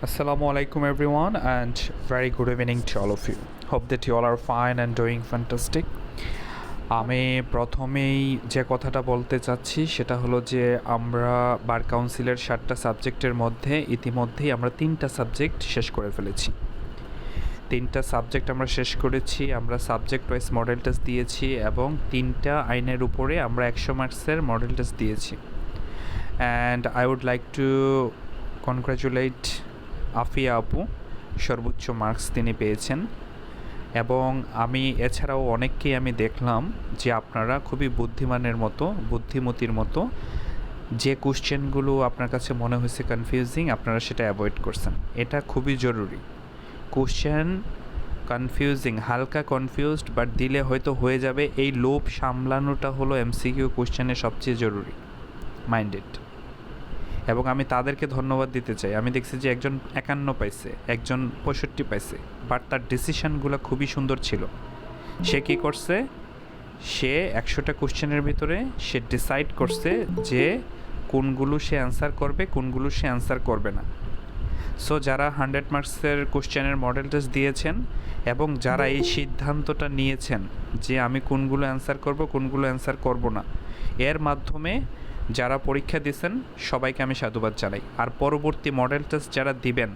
Assalamu alaikum everyone and very good evening to all of you. Hope that you all are fine and doing fantastic. আমি প্রথমেই যে কথাটা বলতে চাচ্ছি সেটা হলো যে আমরা বার কাউন্সিলের 7টা সাবজেক্টের মধ্যে ইতিমধ্যেই আমরা 3টা সাবজেক্ট শেষ করে ফেলেছি। 3টা সাবজেক্ট আমরা শেষ করেছি, আমরা সাবজেক্ট ওয়াইজ মডেল টেস্ট দিয়েছি এবং 3টা আইনের উপরে আমরা 100 মার্কসের মডেল টেস্ট দিয়েছি। And I would like to congratulate Afia আপু, সর্বোচ্চ মার্কস তিনি পেয়েছেন। এবং আমি এছাড়াও অনেককেই আমি দেখলাম যে আপনারা খুবই বুদ্ধিমানের মতো, বুদ্ধিমতির মতো যে কোশ্চেনগুলো আপনার কাছে মনে হয়েছে কনফিউজিং আপনারা সেটা অ্যাভয়েড করছেন। এটা খুবই জরুরি। কোশ্চেন কনফিউজিং, হালকা কনফিউজড বাট দিলে হয়তো হয়ে যাবে, এই লোভ সামলানোটা হলো এমসিকিউ কোশ্চেনের সবচেয়ে জরুরি। মাইন্ডেড। এবং আমি তাদেরকে ধন্যবাদ দিতে চাই। আমি দেখছি যে একজন 51 পাইছে, একজন 65 পাইছে, বাট তার ডিসিশানগুলো খুবই সুন্দর ছিল। সে কী করছে, সে 100টা কোশ্চেনের ভিতরে সে ডিসাইড করছে যে কোনগুলো সে অ্যান্সার করবে, কোনগুলো সে অ্যান্সার করবে না। সো যারা 100 মার্কসের কোশ্চেনের মডেল টেস্ট দিয়েছেন এবং যারা এই সিদ্ধান্তটা নিয়েছেন যে আমি কোনগুলো অ্যান্সার করব, কোনগুলো অ্যান্সার করব না, এর মাধ্যমে যারা পরীক্ষা দিয়েছেন সবাইকে আমি সাধুবাদ জানাই। আর পরবর্তী মডেল টেস্ট যারা দিবেন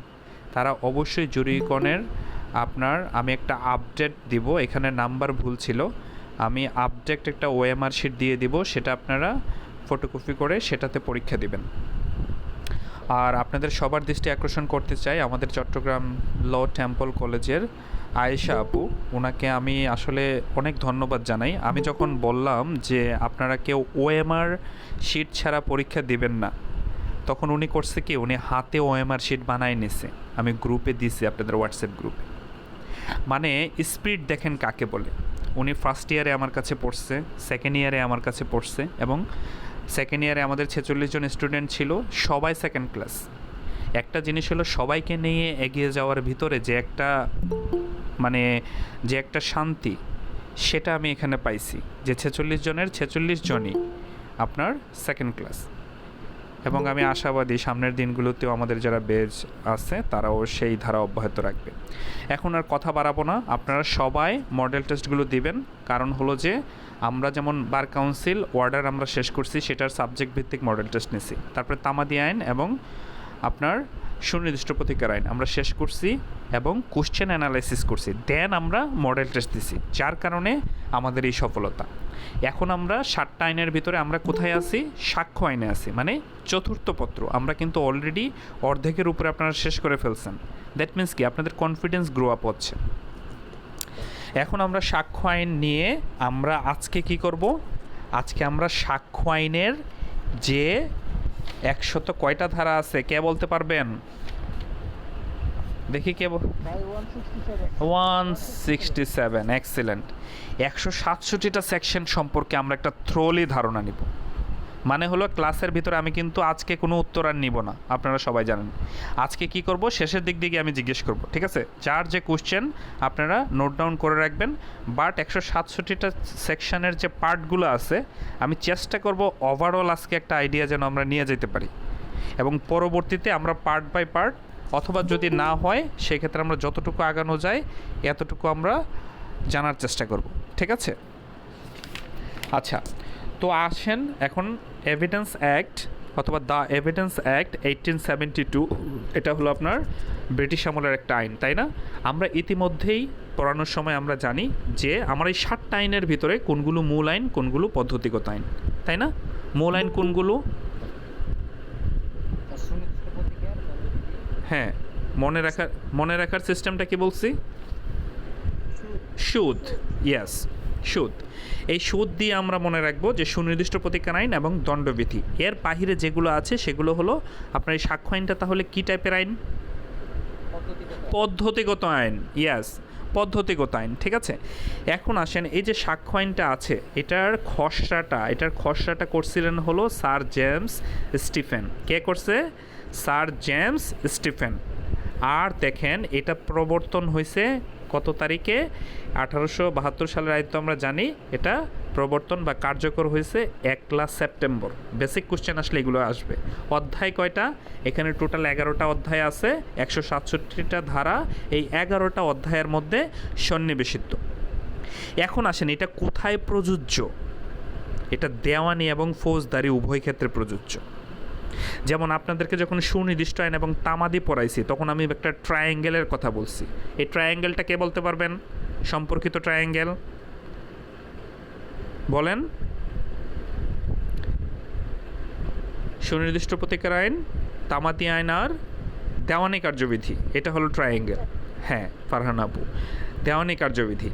তারা অবশ্যই জুরিকনের আমি একটা আপডেট দিব, এখানে নাম্বার ভুল ছিল, আমি আপডেট একটা ওএমআর শিট দিয়ে দিব, সেটা আপনারা ফটোকপি করে সেটাতে পরীক্ষা দিবেন। আর আপনাদের সবার দৃষ্টি আকর্ষণ করতে চাই আমাদের চট্টগ্রাম ল টেম্পল কলেজের আয়েশা আপু, ওনাকে আমি আসলে অনেক ধন্যবাদ জানাই। আমি যখন বললাম যে আপনারা কেউ ওএমআর শিট ছাড়া পরীক্ষা দিবেন না, তখন উনি করছে কি, উনি হাতে ওএমআর শিট বানায় নিছে, আমি গ্রুপে দিছি আপনাদের হোয়াটসঅ্যাপ গ্রুপে। মানে স্পিড দেখেন কাকে বলে। উনি ফার্স্ট ইয়ারে আমার কাছে পড়ছে, সেকেন্ড ইয়ারে আমার কাছে পড়ছে, এবং সেকেন্ড ইয়ারে আমাদের 46 জন স্টুডেন্ট ছিল, সবাই সেকেন্ড ক্লাস। একটা জিনিস হলো সবাইকে নিয়ে এগিয়ে যাওয়ার ভিতরে যে একটা শান্তি, সেটা আমি এখানে পাইছি যে 46 জনের 46 জনই আপনার সেকেন্ড ক্লাস। এবং আমি আশাবাদী সামনের দিনগুলোতেও আমাদের যারা বেজ আছে তারাও সেই ধারা অব্যাহত রাখবে। এখন আর কথা বাড়াবো না, আপনারা সবাই মডেল টেস্টগুলো দিবেন। কারণ হলো যে আমরা যেমন বার কাউন্সিল অর্ডার আমরা শেষ করছি, সেটার সাবজেক্ট ভিত্তিক মডেল টেস্ট নিছি, তারপরে তামাদি আইন এবং আপনার সুনির্দিষ্ট প্রতিকার আইন আমরা শেষ করছি এবং কোশ্চেন অ্যানালাইসিস করছি, দেন আমরা মডেল টেস্ট দিছি, যার কারণে আমাদের এই সফলতা। এখন আমরা 7টা আইনের ভিতরে আমরা কোথায় আছি, সাক্ষ্য আইনে আছি, মানে চতুর্থ পত্র। আমরা কিন্তু অলরেডি অর্ধেকের উপরে আপনারা শেষ করে ফেলছেন। দ্যাট মিন্স কি, আপনাদের কনফিডেন্স গ্রো আপ হচ্ছে। এখন আমরা সাক্ষ্য আইন নিয়ে আমরা আজকে কি করব, আজকে আমরা সাক্ষ্য আইনের যে 100 কয়টা ধারা আছে কে বলতে পারবেন, দেখি কে 167। এক্সিলেন্ট। 167টা সেকশন সম্পর্কে আমরা একটা থ্রোলি ধারণা নিব। মানে হলো ক্লাসের ভিতরে আমি কিন্তু আজকে কোনো উত্তর আর নিব না, আপনারা সবাই জানেন। আজকে কি করব, শেষের দিক দিয়ে আমি জিজ্ঞেস করব, ঠিক আছে? যার যে কোশ্চেন আপনারা নোট ডাউন করে রাখবেন। বাট 167টা সেকশনের যে পার্টগুলো আছে আমি চেষ্টা করব ওভারঅল আজকে একটা আইডিয়া যেন আমরা নিয়ে যেতে পারি, এবং পরবর্তীতে আমরা পার্ট বাই পার্ট, অথবা যদি না হয় সেক্ষেত্রে আমরা যতটুকু আগানো যায় এতটুকু আমরা জানার চেষ্টা করব, ঠিক আছে? আচ্ছা, তো আসেন এখন এভিডেন্স অ্যাক্ট অথবা দ্য এভিডেন্স অ্যাক্ট 1872, এটা হলো আপনার ব্রিটিশ আমলের একটা আইন, তাই না? আমরা ইতিমধ্যেই পড়ানোর সময় আমরা জানি যে আমার এই 7টা আইনের ভিতরে কোনগুলো মূল আইন, কোনগুলো পদ্ধতিগত আইন, তাই না? মূল আইন কোনগুলো? হ্যাঁ, মনে রাখার সিস্টেমটা কি বলছি? সুদ। ইয়েস, সুদ। এই সুদ দিয়ে আমরা মনে রাখবো যে সুনির্দিষ্ট প্রতিকার আইন এবং দণ্ডবিধি। এর বাহিরে যেগুলো আছে সেগুলো হলো আপনার এই সাক্ষ্য আইনটা তাহলে কী টাইপের আইন? পদ্ধতিগত আইন। ইয়েস, পদ্ধতিগত আইন, ঠিক আছে? এখন আসেন, এই যে সাক্ষ্য আইনটা আছে এটার খসড়াটা করছিলেন হলো স্যার জেমস স্টিফেন। কে করছে? Sir James Stephen. আর দেখেন এটা প্রবর্তন হয়েছে কত তারিখে? 1872 সালের আইন তো আমরা জানি, এটা প্রবর্তন বা কার্যকর হয়েছে 1 সেপ্টেম্বর। বেসিক কোশ্চেন আসলে এগুলো আসবে। অধ্যায় কয়টা? এখানে টোটাল 11টা অধ্যায় আছে, 167টা ধারা। এই 11টা অধ্যায়ের মধ্যে সন্নিবেশিত। এখন আসেন, এটা কোথায় প্রযোজ্য? এটা দেওয়ানি এবং ফৌজদারি উভয় ক্ষেত্রে প্রযোজ্য। যেমন আপনাদেরকে যখন সুনির্দিষ্ট আইন এবং তামাদি পড়াইছি, তখন আমি একটা ট্রায়াঙ্গেলের কথা বলছি। এই ট্রায়াঙ্গেলটা কে বলতে পারবেন? সম্পর্কিত ট্রায়াঙ্গেল বলেন। সুনির্দিষ্ট প্রতিকার আইন, তামাদি আইন আর দেওয়ানি কার্যবিধি, এটা হলো ট্রায়াঙ্গেল। হ্যাঁ ফারহান আপু, দেওয়ানি কার্যবিধি।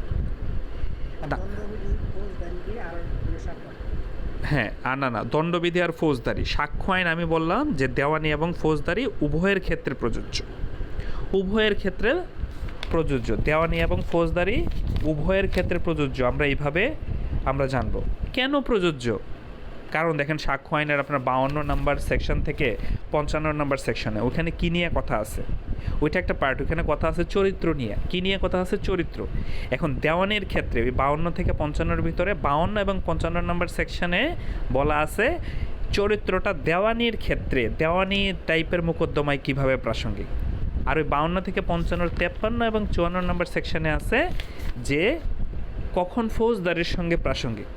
হ্যাঁ না, দণ্ডবিধি আর ফৌজদারি। সাক্ষ্য আইন আমি বললাম যে দেওয়ানি এবং ফৌজদারি উভয়ের ক্ষেত্রে প্রযোজ্য। উভয়ের ক্ষেত্রে প্রযোজ্য, দেওয়ানি এবং ফৌজদারি উভয়ের ক্ষেত্রে প্রযোজ্য। আমরা এইভাবে আমরা জানব কেন প্রযোজ্য। কারণ দেখেন, সাক্ষ্য আইনের আপনার 52 নম্বর সেকশন থেকে 55 নম্বর সেকশনে ওইখানে কী নিয়ে কথা আছে, ওইটা একটা পার্ট। ওইখানে কথা আছে চরিত্র নিয়ে। কী নিয়ে কথা আছে? চরিত্র। এখন দেওয়ানির ক্ষেত্রে ওই 52 থেকে 55-এর ভিতরে 52 এবং 55 নম্বর সেকশনে বলা আছে চরিত্রটা দেওয়ানির ক্ষেত্রে, দেওয়ানি টাইপের মোকদ্দমায় কীভাবে প্রাসঙ্গিক। আর ওই 52 থেকে 55, 53 এবং 54 নম্বর সেকশনে আছে যে কখন ফৌজদারির সঙ্গে প্রাসঙ্গিক।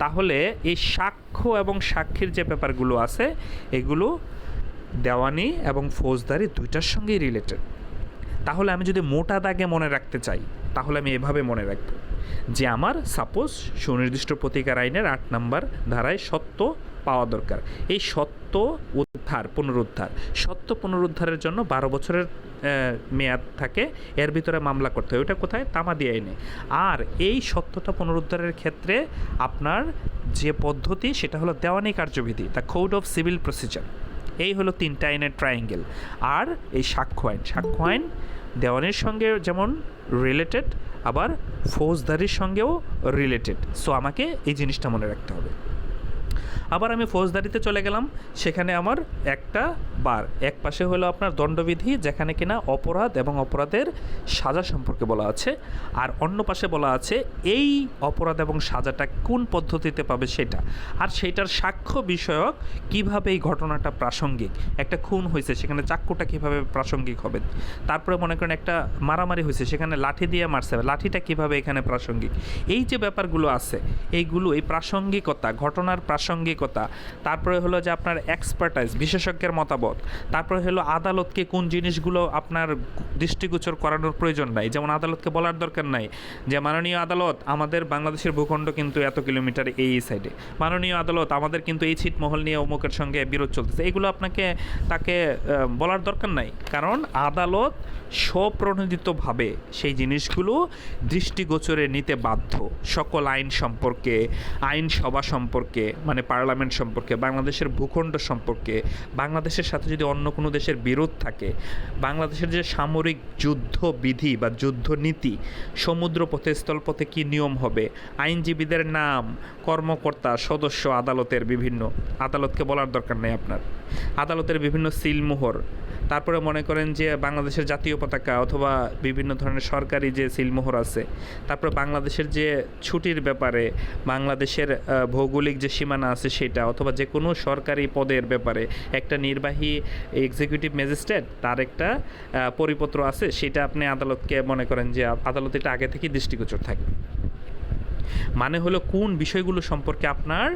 তাহলে এই সাক্ষ্য এবং সাক্ষীর যে ব্যাপারগুলো আছে এগুলো দেওয়ানি এবং ফৌজদারি দুইটার সঙ্গেই রিলেটেড। তাহলে আমি যদি মোটা দাগে মনে রাখতে চাই, তাহলে আমি এভাবে মনে রাখব যে আমার সাপোজ সুনির্দিষ্ট প্রতিকার আইনের 8 নম্বর ধারায় সত্য পাওয়া দরকার। এই সত্য পুনরুদ্ধার, সত্য পুনরুদ্ধারের জন্য 12 বছরের মেয়াদ থাকে, এর ভিতরে মামলা করতে হয়। ওটা কোথায়? তামাদি আইনে। আর এই সত্যটা পুনরুদ্ধারের ক্ষেত্রে আপনার যে পদ্ধতি সেটা হলো দেওয়ানি কার্যবিধি, the code of civil procedure. এই হলো 3টা আইনের ট্রায়াঙ্গেল। আর এই সাক্ষ্য আইন, সাক্ষ্য আইন দেওয়ানির সঙ্গে যেমন রিলেটেড, আবার ফৌজদারির সঙ্গেও রিলেটেড। সো আমাকে এই জিনিসটা মনে রাখতে হবে। আবার আমি ফৌজদারিতে চলে গেলাম, সেখানে আমার একটা বার এক পাশে হলো আপনার দণ্ডবিধি, যেখানে কিনা অপরাধ এবং অপরাধের সাজা সম্পর্কে বলা আছে, আর অন্য পাশে বলা আছে এই অপরাধ এবং সাজাটা কোন পদ্ধতিতে পাবে সেটা, আর সেইটার সাক্ষ্য বিষয়ক কিভাবে এই ঘটনাটা প্রাসঙ্গিক। একটা খুন হয়েছে, সেখানে চাক্কুটা কিভাবে প্রাসঙ্গিক হবে। তারপরে মনে করেন একটা মারামারি হয়েছে, সেখানে লাঠি দিয়ে মারছে, লাঠিটা কিভাবে এখানে প্রাসঙ্গিক। এই যে ব্যাপারগুলো আছে এইগুলো, এই প্রাসঙ্গিকতা, ঘটনার প্রাসঙ্গিকতা, তারপরে হলো যে আপনার এক্সপার্টাইজ, বিশেষজ্ঞের মতামত, তারপরে হলো আদালতকে কোন জিনিসগুলো আপনার দৃষ্টিগোচর করানোর প্রয়োজন নাই। যেমন আদালতকে বলার দরকার নাই যে মাননীয় আদালত, আমাদের বাংলাদেশের ভূখণ্ড কিন্তু এত কিলোমিটার এই সাইডে, মাননীয় আদালত আমাদের কিন্তু এই ছিটমহল নিয়ে অমুকের সঙ্গে বিরোধ চলতেছে। এগুলো তাকে বলার দরকার নাই, কারণ আদালত স্বপ্রণোদিতভাবে সেই জিনিসগুলো দৃষ্টিগোচরে নিতে বাধ্য। সকল আইন সম্পর্কে, আইনসভা সম্পর্কে, মানে পার্লামেন্ট সম্পর্কে, বাংলাদেশের ভূখণ্ড সম্পর্কে, বাংলাদেশের সাথে যদি অন্য কোনো দেশের বিরোধ থাকে, বাংলাদেশের যে সামরিক যুদ্ধবিধি বা যুদ্ধনীতি, সমুদ্রপথে স্থলপথে কী নিয়ম হবে, আইনজীবীদের নাম, কর্মকর্তা, সদস্য, আদালতের বিভিন্ন, আদালতকে বলার দরকার নেই আপনার, আদালতের বিভিন্ন সিলমোহর, তারপরে মনে করেন যে বাংলাদেশের জাতীয় পতাকা অথবা বিভিন্ন ধরনের সরকারি যে সিলমোহর আছে, তারপরে বাংলাদেশের যে ছুটির ব্যাপারে, বাংলাদেশের ভৌগোলিক যে সীমানা আছে সেটা, অথবা যে কোনো সরকারি পদের ব্যাপারে একটা নির্বাহী এক্সিকিউটিভ ম্যাজিস্ট্রেট তার একটা পরিপত্র আছে, সেটা আপনি আদালতকে মনে করেন যে আদালত এটা আগে থেকেই দৃষ্টিগোচর থাকবে। মানে হলো কোন বিষয়গুলো সম্পর্কে আপনার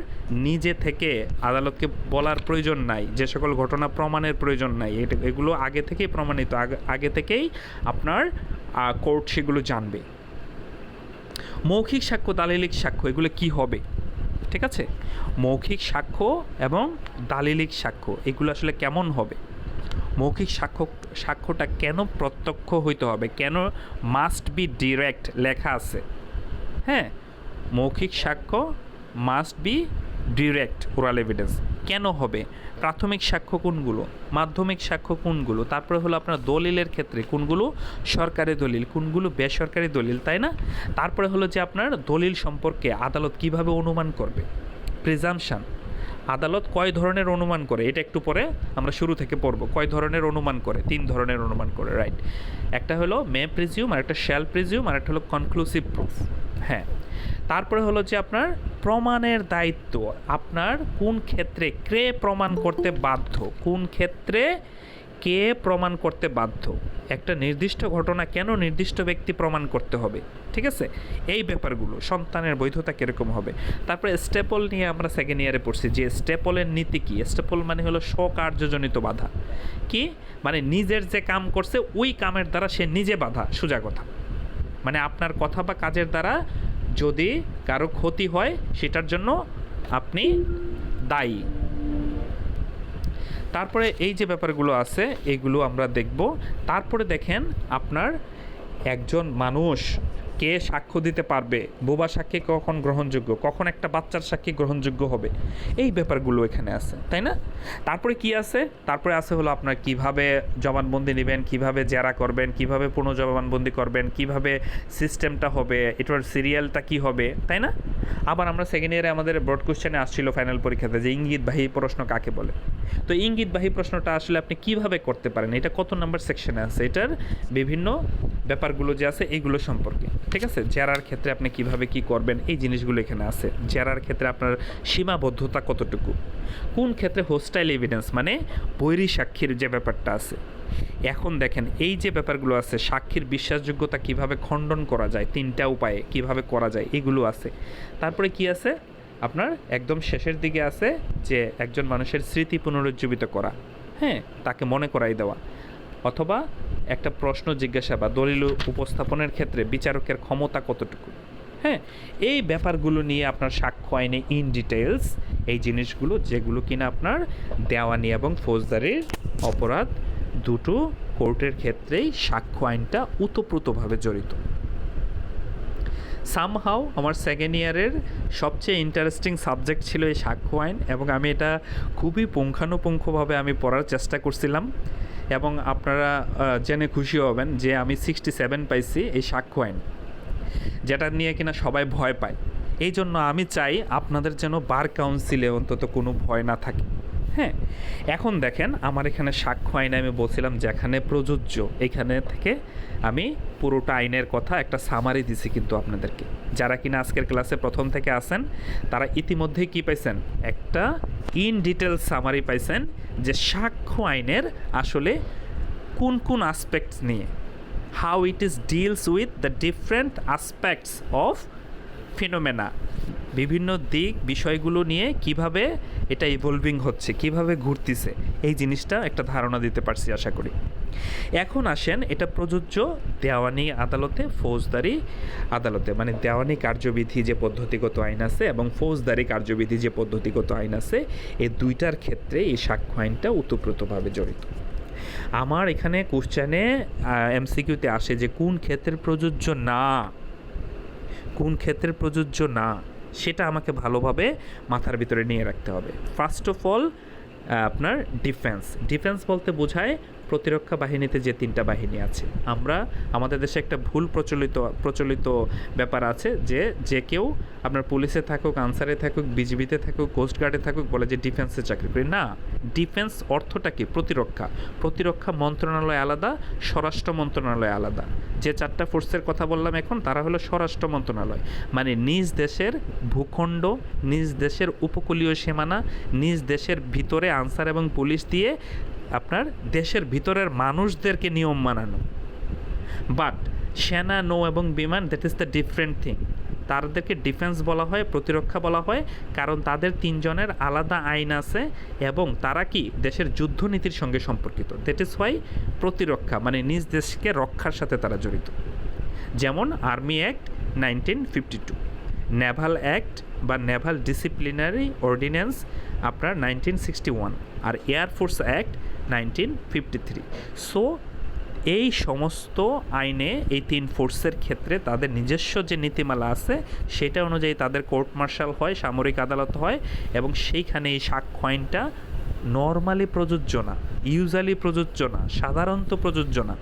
নিজে থেকে আদালতকে বলার প্রয়োজন নাই, যে সকল ঘটনা প্রমাণের প্রয়োজন নাই, এগুলো আগে থেকেই প্রমাণিত, আগে থেকেই আপনার কোর্ট সেগুলো জানবে। মৌখিক সাক্ষ্য, দালিলিক সাক্ষ্য, এগুলো কি হবে? ঠিক আছে, মৌখিক সাক্ষ্য এবং দালিলিক সাক্ষ্য এগুলো আসলে কেমন হবে? মৌখিক সাক্ষ্যটা কেন প্রত্যক্ষ হইতে হবে, কেন মাস্ট বি ডিরেক্ট লেখা আছে? হ্যাঁ, মৌখিক সাক্ষ্য must be direct oral evidence কেন হবে? প্রাথমিক সাক্ষ্য কোনগুলো, মাধ্যমিক সাক্ষ্য কোনগুলো, তারপরে হলো আপনার দলিলের ক্ষেত্রে কোনগুলো সরকারি দলিল, কোনগুলো বেসরকারি দলিল, তাই না? তারপরে হলো যে আপনার দলিল সম্পর্কে আদালত কিভাবে অনুমান করবে, প্রিজাম্পশন, আদালত কয় ধরনের অনুমান করে, এটা একটু পরে আমরা শুরু থেকে পড়ব। কয় ধরনের অনুমান করে? 3 ধরনের অনুমান করে, রাইট। একটা হলো মে প্রিজিউম, আর একটা শ্যাল প্রিজিউম, আর একটা হলো কনক্লুসিভ প্রুফ। হ্যাঁ, তারপরে হলো যে আপনার প্রমাণের দায়িত্ব, আপনার কোন ক্ষেত্রে কে প্রমাণ করতে বাধ্য, কোন ক্ষেত্রে কে প্রমাণ করতে বাধ্য, একটা নির্দিষ্ট ঘটনা কেন নির্দিষ্ট ব্যক্তি প্রমাণ করতে হবে, ঠিক আছে, এই ব্যাপারগুলো, সন্তানের বৈধতা কীরকম হবে। তারপরে স্টেপল নিয়ে আমরা সেকেন্ড ইয়ারে পড়ছি যে স্টেপলের নীতি কী। স্টেপল মানে হলো স্বকার্যজনিত বাধা, কি মানে নিজের যে কাম করছে ওই কামের দ্বারা সে নিজে বাধা, সোজা কথা, মানে আপনার কথা বা কাজের দ্বারা যদি কারো ক্ষতি হয় সেটার জন্য আপনি দায়ী। তারপরে এই যে ব্যাপারগুলো আছে এগুলো আমরা দেখব। তারপরে দেখেন আপনার একজন মানুষ কে সাক্ষ্য দিতে পারবে, বোবা সাক্ষী কখন গ্রহণযোগ্য, কখন একটা বাচ্চার সাক্ষী গ্রহণযোগ্য হবে, এই ব্যাপারগুলো এখানে আছে, তাই না। তারপরে কি আছে, তারপরে আছে হলো আপনার কিভাবে জবানবন্দি নেবেন, কিভাবে জেরা করবেন, কিভাবে পুনঃজবানবন্দি করবেন, কিভাবে সিস্টেমটা হবে, এটার সিরিয়ালটা কি হবে, তাই না। আবার আমরা সেকেন্ড ইয়ারে আমাদের ব্রড কোশ্চেনে আসছিল ফাইনাল পরীক্ষাতে যে ইঙ্গিতবাহী প্রশ্ন কাকে বলে। তো ইঙ্গিতবাহী প্রশ্নটা আসলে আপনি কিভাবে করতে পারেন, এটা কত নাম্বার সেকশনে আছে, এটার বিভিন্ন ব্যাপারগুলো যে আছে এইগুলো সম্পর্কে, ঠিক আছে। জেরার ক্ষেত্রে আপনি কিভাবে কি করবেন এই জিনিসগুলো এখানে আছে। জেরার ক্ষেত্রে আপনার সীমাবদ্ধতা কতটুকু, কোন ক্ষেত্রে হোস্টাইল এভিডেন্স মানে বৈরী সাক্ষীর যে ব্যাপারটা আছে। এখন দেখেন এই যে ব্যাপারগুলো আছে, সাক্ষীর বিশ্বাসযোগ্যতা কিভাবে খণ্ডন করা যায়, তিনটা উপায়ে কিভাবে করা যায় এগুলো আছে। তারপরে কি আছে আপনার একদম শেষের দিকে আছে যে একজন মানুষের স্মৃতি পুনরুজ্জীবিত করা, হ্যাঁ, তাকে মনে করাই দেওয়া, অথবা একটা প্রশ্ন জিজ্ঞাসা বা দলিল উপস্থাপনের ক্ষেত্রে বিচারকের ক্ষমতা কতটুকু, হ্যাঁ, এই ব্যাপারগুলো নিয়ে আপনার সাক্ষ্য আইনে ইন ডিটেলস এই জিনিসগুলো যেগুলো কিনা আপনার দেওয়ানি এবং ফৌজদারির অপরাধ দুটো কোর্টের ক্ষেত্রেই সাক্ষ্য আইনটা ওতপ্রোতভাবে জড়িত। সামহাও আমার সেকেন্ড ইয়ারের সবচেয়ে ইন্টারেস্টিং সাবজেক্ট ছিল এই সাক্ষ্য আইন, এবং আমি এটা খুবই পুঙ্খানুপুঙ্খভাবে আমি পড়ার চেষ্টা করছিলাম, এবং আপনারা জেনে খুশি হবেন যে আমি 67 পাইছি এই সাক্ষ্য আইন, যেটা নিয়ে কিনা সবাই ভয় পায়। এই জন্য আমি চাই আপনাদের যেন বার কাউন্সিলে অন্তত কোনো ভয় না থাকে। হ্যাঁ, এখন দেখেন আমার এখানে সাক্ষ্য আইনে আমি বলছিলাম যেখানে প্রযোজ্য, এখানে থেকে আমি পুরোটা আইনের কথা একটা সামারি দিছি কিন্তু আপনাদেরকে। যারা কিনা আজকের ক্লাসে প্রথম থেকে আসেন তারা ইতিমধ্যেই কি পাইছেন, একটা ইন ডিটেল সামারি পাইছেন যে সাক্ষ্য আইনের আসলে কোন কোন আসপেক্টস নিয়ে, how it is deals with the different aspects of ফিনোমেনা, বিভিন্ন দিক বিষয়গুলো নিয়ে কিভাবে এটা ইভলভিং হচ্ছে, কিভাবে ঘুরতেছে, এই জিনিসটা একটা ধারণা দিতে পারছি আশা করি। এখন আসেন এটা প্রযোজ্য দেওয়ানি আদালতে, ফৌজদারি আদালতে, মানে দেওয়ানি কার্যবিধি যে পদ্ধতিগত আইন আছে এবং ফৌজদারি কার্যবিধি যে পদ্ধতিগত আইন আছে, এই দুইটার ক্ষেত্রে এই সাক্ষ্য আইনটা ওতপ্রোতভাবে জড়িত। আমার এখানে কোশ্চেনে এমসিকিউতে আসে যে কোন ক্ষেত্রে প্রযোজ্য না, কোন ক্ষেত্রে প্রযোজ্য না, সেটা আমাকে ভালোভাবে মাথার ভিতরে নিয়ে রাখতে হবে। ফার্স্ট অফ অল আপনার ডিফেন্স বলতে বোঝায় প্রতিরক্ষা বাহিনীতে যে তিনটা বাহিনী আছে। আমরা আমাদের দেশে একটা ভুল প্রচলিত ব্যাপার আছে যে কেউ আপনার পুলিশে থাকুক, আনসারে থাকুক, বিজিবিতে থাকুক, কোস্টগার্ডে থাকুক, বলে যে ডিফেন্সে চাকরি করি। না, ডিফেন্স অর্থটা কি? প্রতিরক্ষা মন্ত্রণালয় আলাদা, স্বরাষ্ট্র মন্ত্রণালয় আলাদা। যে চারটা ফোর্সের কথা বললাম এখন তারা হলো স্বরাষ্ট্র মন্ত্রণালয়, মানে নিজ দেশের ভূখণ্ড, নিজ দেশের উপকূলীয় সীমানা, নিজ দেশের ভিতরে আনসার এবং পুলিশ দিয়ে আপনার দেশের ভিতরের মানুষদেরকে নিয়ম মানানো। বাট সেনা, নৌ এবং বিমান, that is the different thing. তাদেরকে ডিফেন্স বলা হয়, প্রতিরক্ষা বলা হয়, কারণ তাদের তিনজনের আলাদা আইন আছে এবং তারা কি দেশের যুদ্ধনীতির সঙ্গে সম্পর্কিত। দ্যাট ইজ ওয়াই প্রতিরক্ষা মানে নিজ দেশকে রক্ষার সাথে তারা জড়িত। যেমন আর্মি অ্যাক্ট 1952, নেভাল অ্যাক্ট বা নেভাল ডিসিপ্লিনারি অর্ডিন্যান্স আপনার 1961, আর এয়ারফোর্স অ্যাক্ট 1953। সো এই সমস্ত আইনে এই তিন ফোর্সের ক্ষেত্রে তাদের নিজস্ব যে নীতিমালা আছে সেটা অনুযায়ী তাদের কোর্ট মার্শাল হয়, সামরিক আদালত হয়, এবং সেইখানে এই সাক্ষ্য আইনটা নর্মালি প্রযোজ্য না, ইউজুয়ালি প্রযোজ্য না, সাধারণত প্রযোজ্য না।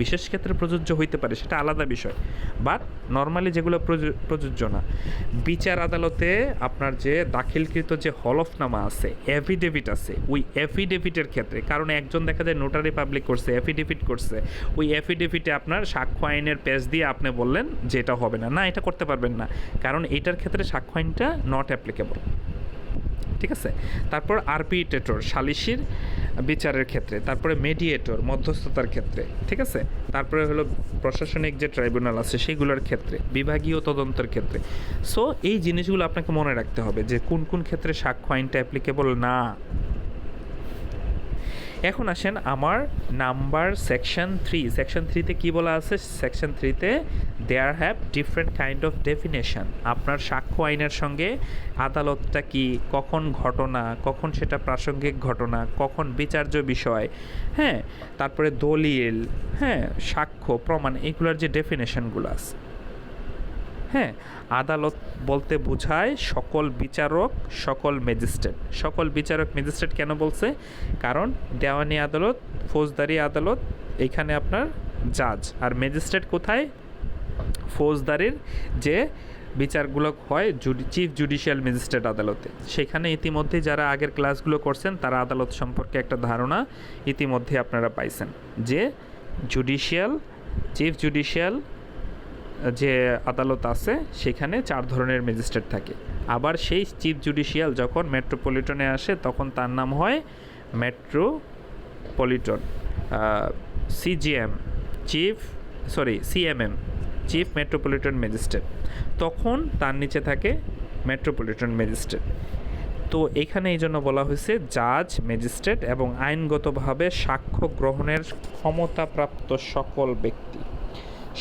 বিশেষ ক্ষেত্রে প্রযোজ্য হইতে পারে, সেটা আলাদা বিষয়, বাট নর্মালি যেগুলো প্রযোজ্য না। বিচার আদালতে আপনার যে দাখিলকৃত যে হলফনামা আছে, অ্যাফিডেভিট আছে, ওই অ্যাফিডেভিটের ক্ষেত্রে, কারণ একজন দেখা যায় নোটারি পাবলিক করছে, অ্যাফিডেভিট করছে, ওই অ্যাফিডেভিটে আপনার সাক্ষ্য আইনের পেজ দিয়ে আপনি বললেন যে এটা হবে না, এটা করতে পারবেন না, কারণ এটার ক্ষেত্রে সাক্ষ্য আইনটা নট অ্যাপ্লিকেবল। ঠিক আছে। তারপর আরবিট্রেটর সালিসির বিচারের ক্ষেত্রে, তারপরে মেডিয়েটর মধ্যস্থতার ক্ষেত্রে, ঠিক আছে। তারপরে হলো প্রশাসনিক যে ট্রাইব্যুনাল আছে সেগুলোর ক্ষেত্রে, বিভাগীয় তদন্তের ক্ষেত্রে। সো এই জিনিসগুলো আপনাকে মনে রাখতে হবে যে কোন কোন ক্ষেত্রে সাক্ষ্য আইনটা অ্যাপ্লিকেবল না। এখন আসেন আমার নাম্বার সেকশন 3। সেকশন 3-তে কী বলা আছে? সেকশন 3-তে there have different kind of definition. আপনার সাক্ষ্য আইনের সঙ্গে আদালতটা কি, কখন ঘটনা, কখন সেটা প্রাসঙ্গিক ঘটনা, কখন বিচার্য বিষয়, হ্যাঁ, তারপরে দলিল, হ্যাঁ, সাক্ষ্য প্রমাণ, এগুলোর যে ডেফিনেশনগুলো আছে। হ্যাঁ, আদালত বলতে বোঝায় সকল বিচারক, সকল ম্যাজিস্ট্রেট। সকল বিচারক ম্যাজিস্ট্রেট কেন বলছে? কারণ দেওয়ানি আদালত, ফৌজদারি আদালত, এখানে আপনার জাজ, আর ম্যাজিস্ট্রেট কোথায়? ফৌজদারির যে বিচারগুলো হয় চিফ জুডিশিয়াল ম্যাজিস্ট্রেট আদালতে। সেখানে ইতিমধ্যে যারা আগের ক্লাসগুলো করছেন তারা আদালত সম্পর্কে একটা ধারণা ইতিমধ্যে আপনারা পাইছেন যে জুডিশিয়াল, চিফ জুডিশিয়াল যে আদালত আছে সেখানে 4 ধরনের ম্যাজিস্ট্রেট থাকে। আবার সেই চিফ জুডিশিয়াল যখন মেট্রোপলিটনে আসে তখন তার নাম হয় metropolitan, CGM, CMM, chief metropolitan magistrate. তখন তার নিচে থাকে মেট্রোপলিটন ম্যাজিস্ট্রেট। তো এখানে এই জন্য বলা হয়েছে জাজ, ম্যাজিস্ট্রেট এবং আইনগতভাবে সাক্ষ্য গ্রহণের ক্ষমতাপ্রাপ্ত সকল ব্যক্তি।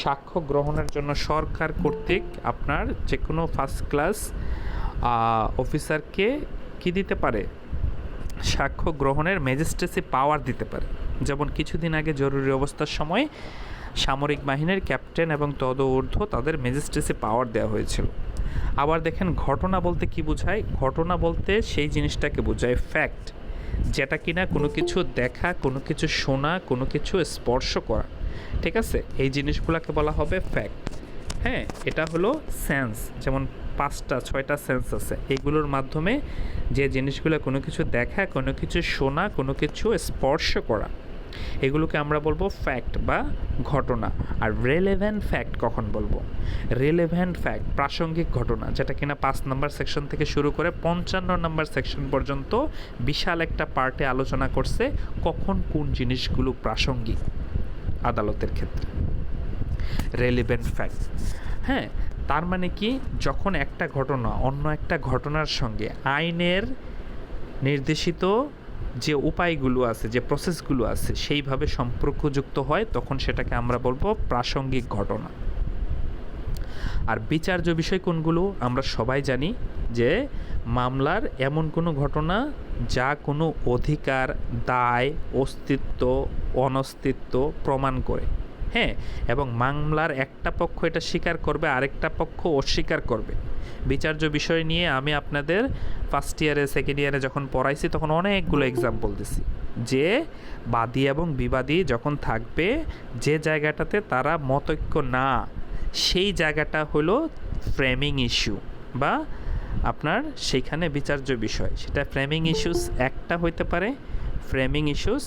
সাক্ষ্য গ্রহণের জন্য সরকার কর্তৃক আপনার যে কোনো ফার্স্ট ক্লাস অফিসারকে কি দিতে পারে? সাক্ষ্য গ্রহণের ম্যাজিস্ট্রেসি পাওয়ার দিতে পারে। যেমন কিছুদিন আগে জরুরি অবস্থার সময় সামরিক বাহিনীর ক্যাপ্টেন এবং তদঊর্ধ্ব তাদের ম্যাজিস্ট্রেসি পাওয়ার দেওয়া হয়েছিল। আবার দেখেন ঘটনা বলতে কি বোঝায়? ঘটনা বলতে সেই জিনিসটাকে বোঝায় ফ্যাক্ট, যেটা কিনা কোনো কিছু দেখা, কোনো কিছু শোনা, কোনো কিছু স্পর্শ করা। ঠিক আছে, এই জিনিসগুলোকে বলা হবে ফ্যাক্ট। হ্যাঁ, এটা হলো সেন্স, যেমন 5টা 6টা সেন্স আছে, এইগুলোর মাধ্যমে যে জিনিসগুলো কোনো কিছু দেখা, কোনো কিছু শোনা, কোনো কিছু স্পর্শ করা, এগুলোকে আমরা বলবো ফ্যাক্ট বা ঘটনা। আর রেলেভেন্ট ফ্যাক্ট কখন বলবো? রেলেভেন্ট ফ্যাক্ট প্রাসঙ্গিক ঘটনা, যেটা কিনা 5 নম্বর সেকশন থেকে শুরু করে 55 নম্বর সেকশন পর্যন্ত বিশাল একটা পার্টে আলোচনা করছে কখন কোন জিনিসগুলো প্রাসঙ্গিক আদালতের ক্ষেত্রে। রেলেভেন্ট ফ্যাক্ট, হ্যাঁ, তার মানে কি, যখন একটা ঘটনা অন্য একটা ঘটনার সঙ্গে আইনের নির্দেশিত যে উপায়গুলো আছে, যে প্রসেসগুলো আছে, সেইভাবে সম্পর্কযুক্ত হয়, তখন সেটাকে আমরা বলবো প্রাসঙ্গিক ঘটনা। আর বিচার্য বিষয় কোনগুলো? আমরা সবাই জানি যে মামলার এমন কোনো ঘটনা যা কোনো অধিকার, দায়, অস্তিত্ব, অনস্তিত্ব প্রমাণ করে, হ্যাঁ, এবং মামলার একটা পক্ষ এটা স্বীকার করবে, আরেকটা পক্ষ অস্বীকার করবে। বিচার্য বিষয় নিয়ে আমি আপনাদের ফার্স্ট ইয়ারে, সেকেন্ড ইয়ারে যখন পড়াইছি তখন অনেকগুলো এক্সাম্পল দিছি যে বাদী এবং বিবাদী যখন থাকবে, যে জায়গাটাতে তারা মতৈক্য না, সেই জায়গাটা হলো ফ্রেমিং ইস্যু, বা আপনার সেইখানে বিচার্য বিষয়। সেটা ফ্রেমিং ইস্যুস একটা হইতে পারে, ফ্রেমিং ইস্যুস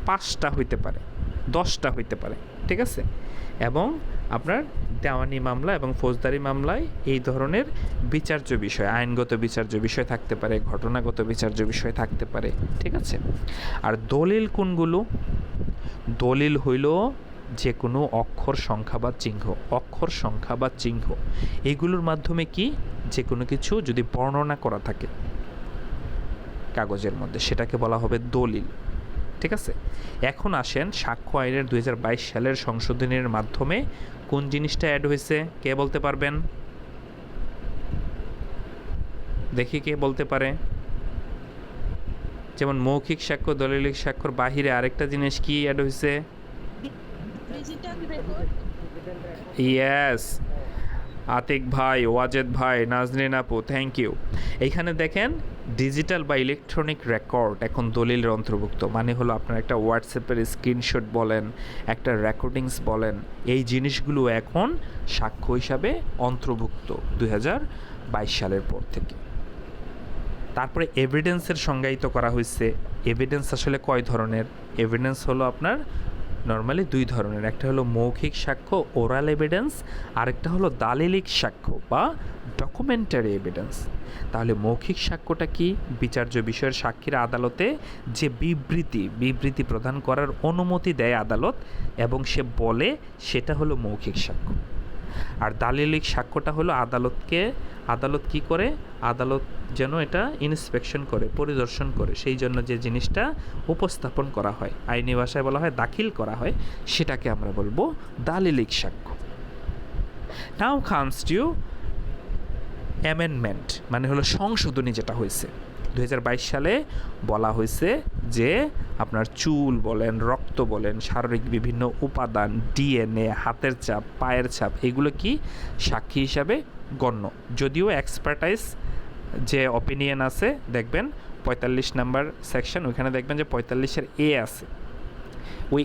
5টা হইতে পারে, 10টা হইতে পারে, ঠিক আছে। এবং আপনার দেওয়ানি মামলা এবং ফৌজদারি মামলায় এই ধরনের বিচার্য বিষয়, আইনগত বিচার্য বিষয় থাকতে পারে, ঘটনাগত বিচার্য বিষয় থাকতে পারে, ঠিক আছে। আর দলিল কোনগুলো? দলিল হইল যে কোনো অক্ষর, সংখ্যা বা চিহ্ন, অক্ষর, সংখ্যা বা চিহ্ন, এগুলোর মাধ্যমে কি যে কোনো কিছু যদি বর্ণনা করা থাকে কাগজের মধ্যে, সেটাকে বলা হবে দলিল, ঠিক আছে। এখন আসেন সাক্ষ্য আইনের 2022 সালের সংশোধনের মাধ্যমে কোন জিনিসটা অ্যাড হয়েছে, কে বলতে পারবেন? দেখি কে বলতে পারে। যেমন মৌখিক সাক্ষ্য, দলিলিক সাক্ষ্যর বাহিরে আরেকটা জিনিস কি অ্যাড হয়েছে? ইয়েস, আতিক ভাই, ওয়াজেদ ভাই, নাজনীন আপু, থ্যাংক ইউ। এইখানে দেখেন ডিজিটাল বা ইলেকট্রনিক রেকর্ড এখন দলিলের অন্তর্ভুক্ত, মানে হলো আপনার একটা হোয়াটসঅ্যাপের স্ক্রিনশট বলেন, একটা রেকর্ডিংস বলেন, এই জিনিসগুলো এখন সাক্ষ্য হিসাবে অন্তর্ভুক্ত 2022 সালের পর থেকে। তারপরে এভিডেন্সের সংজ্ঞায়িত করা হয়েছে। এভিডেন্স আসলে কয় ধরনের? এভিডেন্স হলো আপনার নর্মালি দুই ধরনের, একটা হলো মৌখিক সাক্ষ্য ওরাল এভিডেন্স, আরেকটা হলো দালিলিক সাক্ষ্য বা ডকুমেন্টারি এভিডেন্স। তাহলে মৌখিক সাক্ষ্যটা কি? বিচার্য বিষয়ের সাক্ষীরা আদালতে যে বিবৃতি প্রদান করার অনুমতি দেয় আদালত এবং সে বলে, সেটা হলো মৌখিক সাক্ষ্য। আর দালিলিক সাক্ষ্যটা হলো আদালত কি করে? আদালত যেন এটা ইন্সপেকশন করে, পরিদর্শন করে, সেই জন্য যে জিনিসটা উপস্থাপন করা হয়, আইনি ভাষায় বলা হয় দাখিল করা হয়, সেটাকে আমরা বলবো দালিলিক সাক্ষ্য। নাও কামস টু অ্যামেন্ডমেন্ট, মানে হলো সংশোধনী যেটা হয়েছে 2022 সালে। বলা হয়েছে যে আপনার চুল বলেন, রক্ত বলেন, শারীরিক বিভিন্ন উপাদান, ডিএনএ, হাতের ছাপ, পায়ের ছাপ, এগুলো কি সাক্ষী হিসাবে গণ্য। যদিও এক্সপার্টাইজ যে অপিনিয়ন আছে দেখবেন 45 নাম্বার সেকশন, ওইখানে দেখবেন যে 45-এর এ আছে, ওই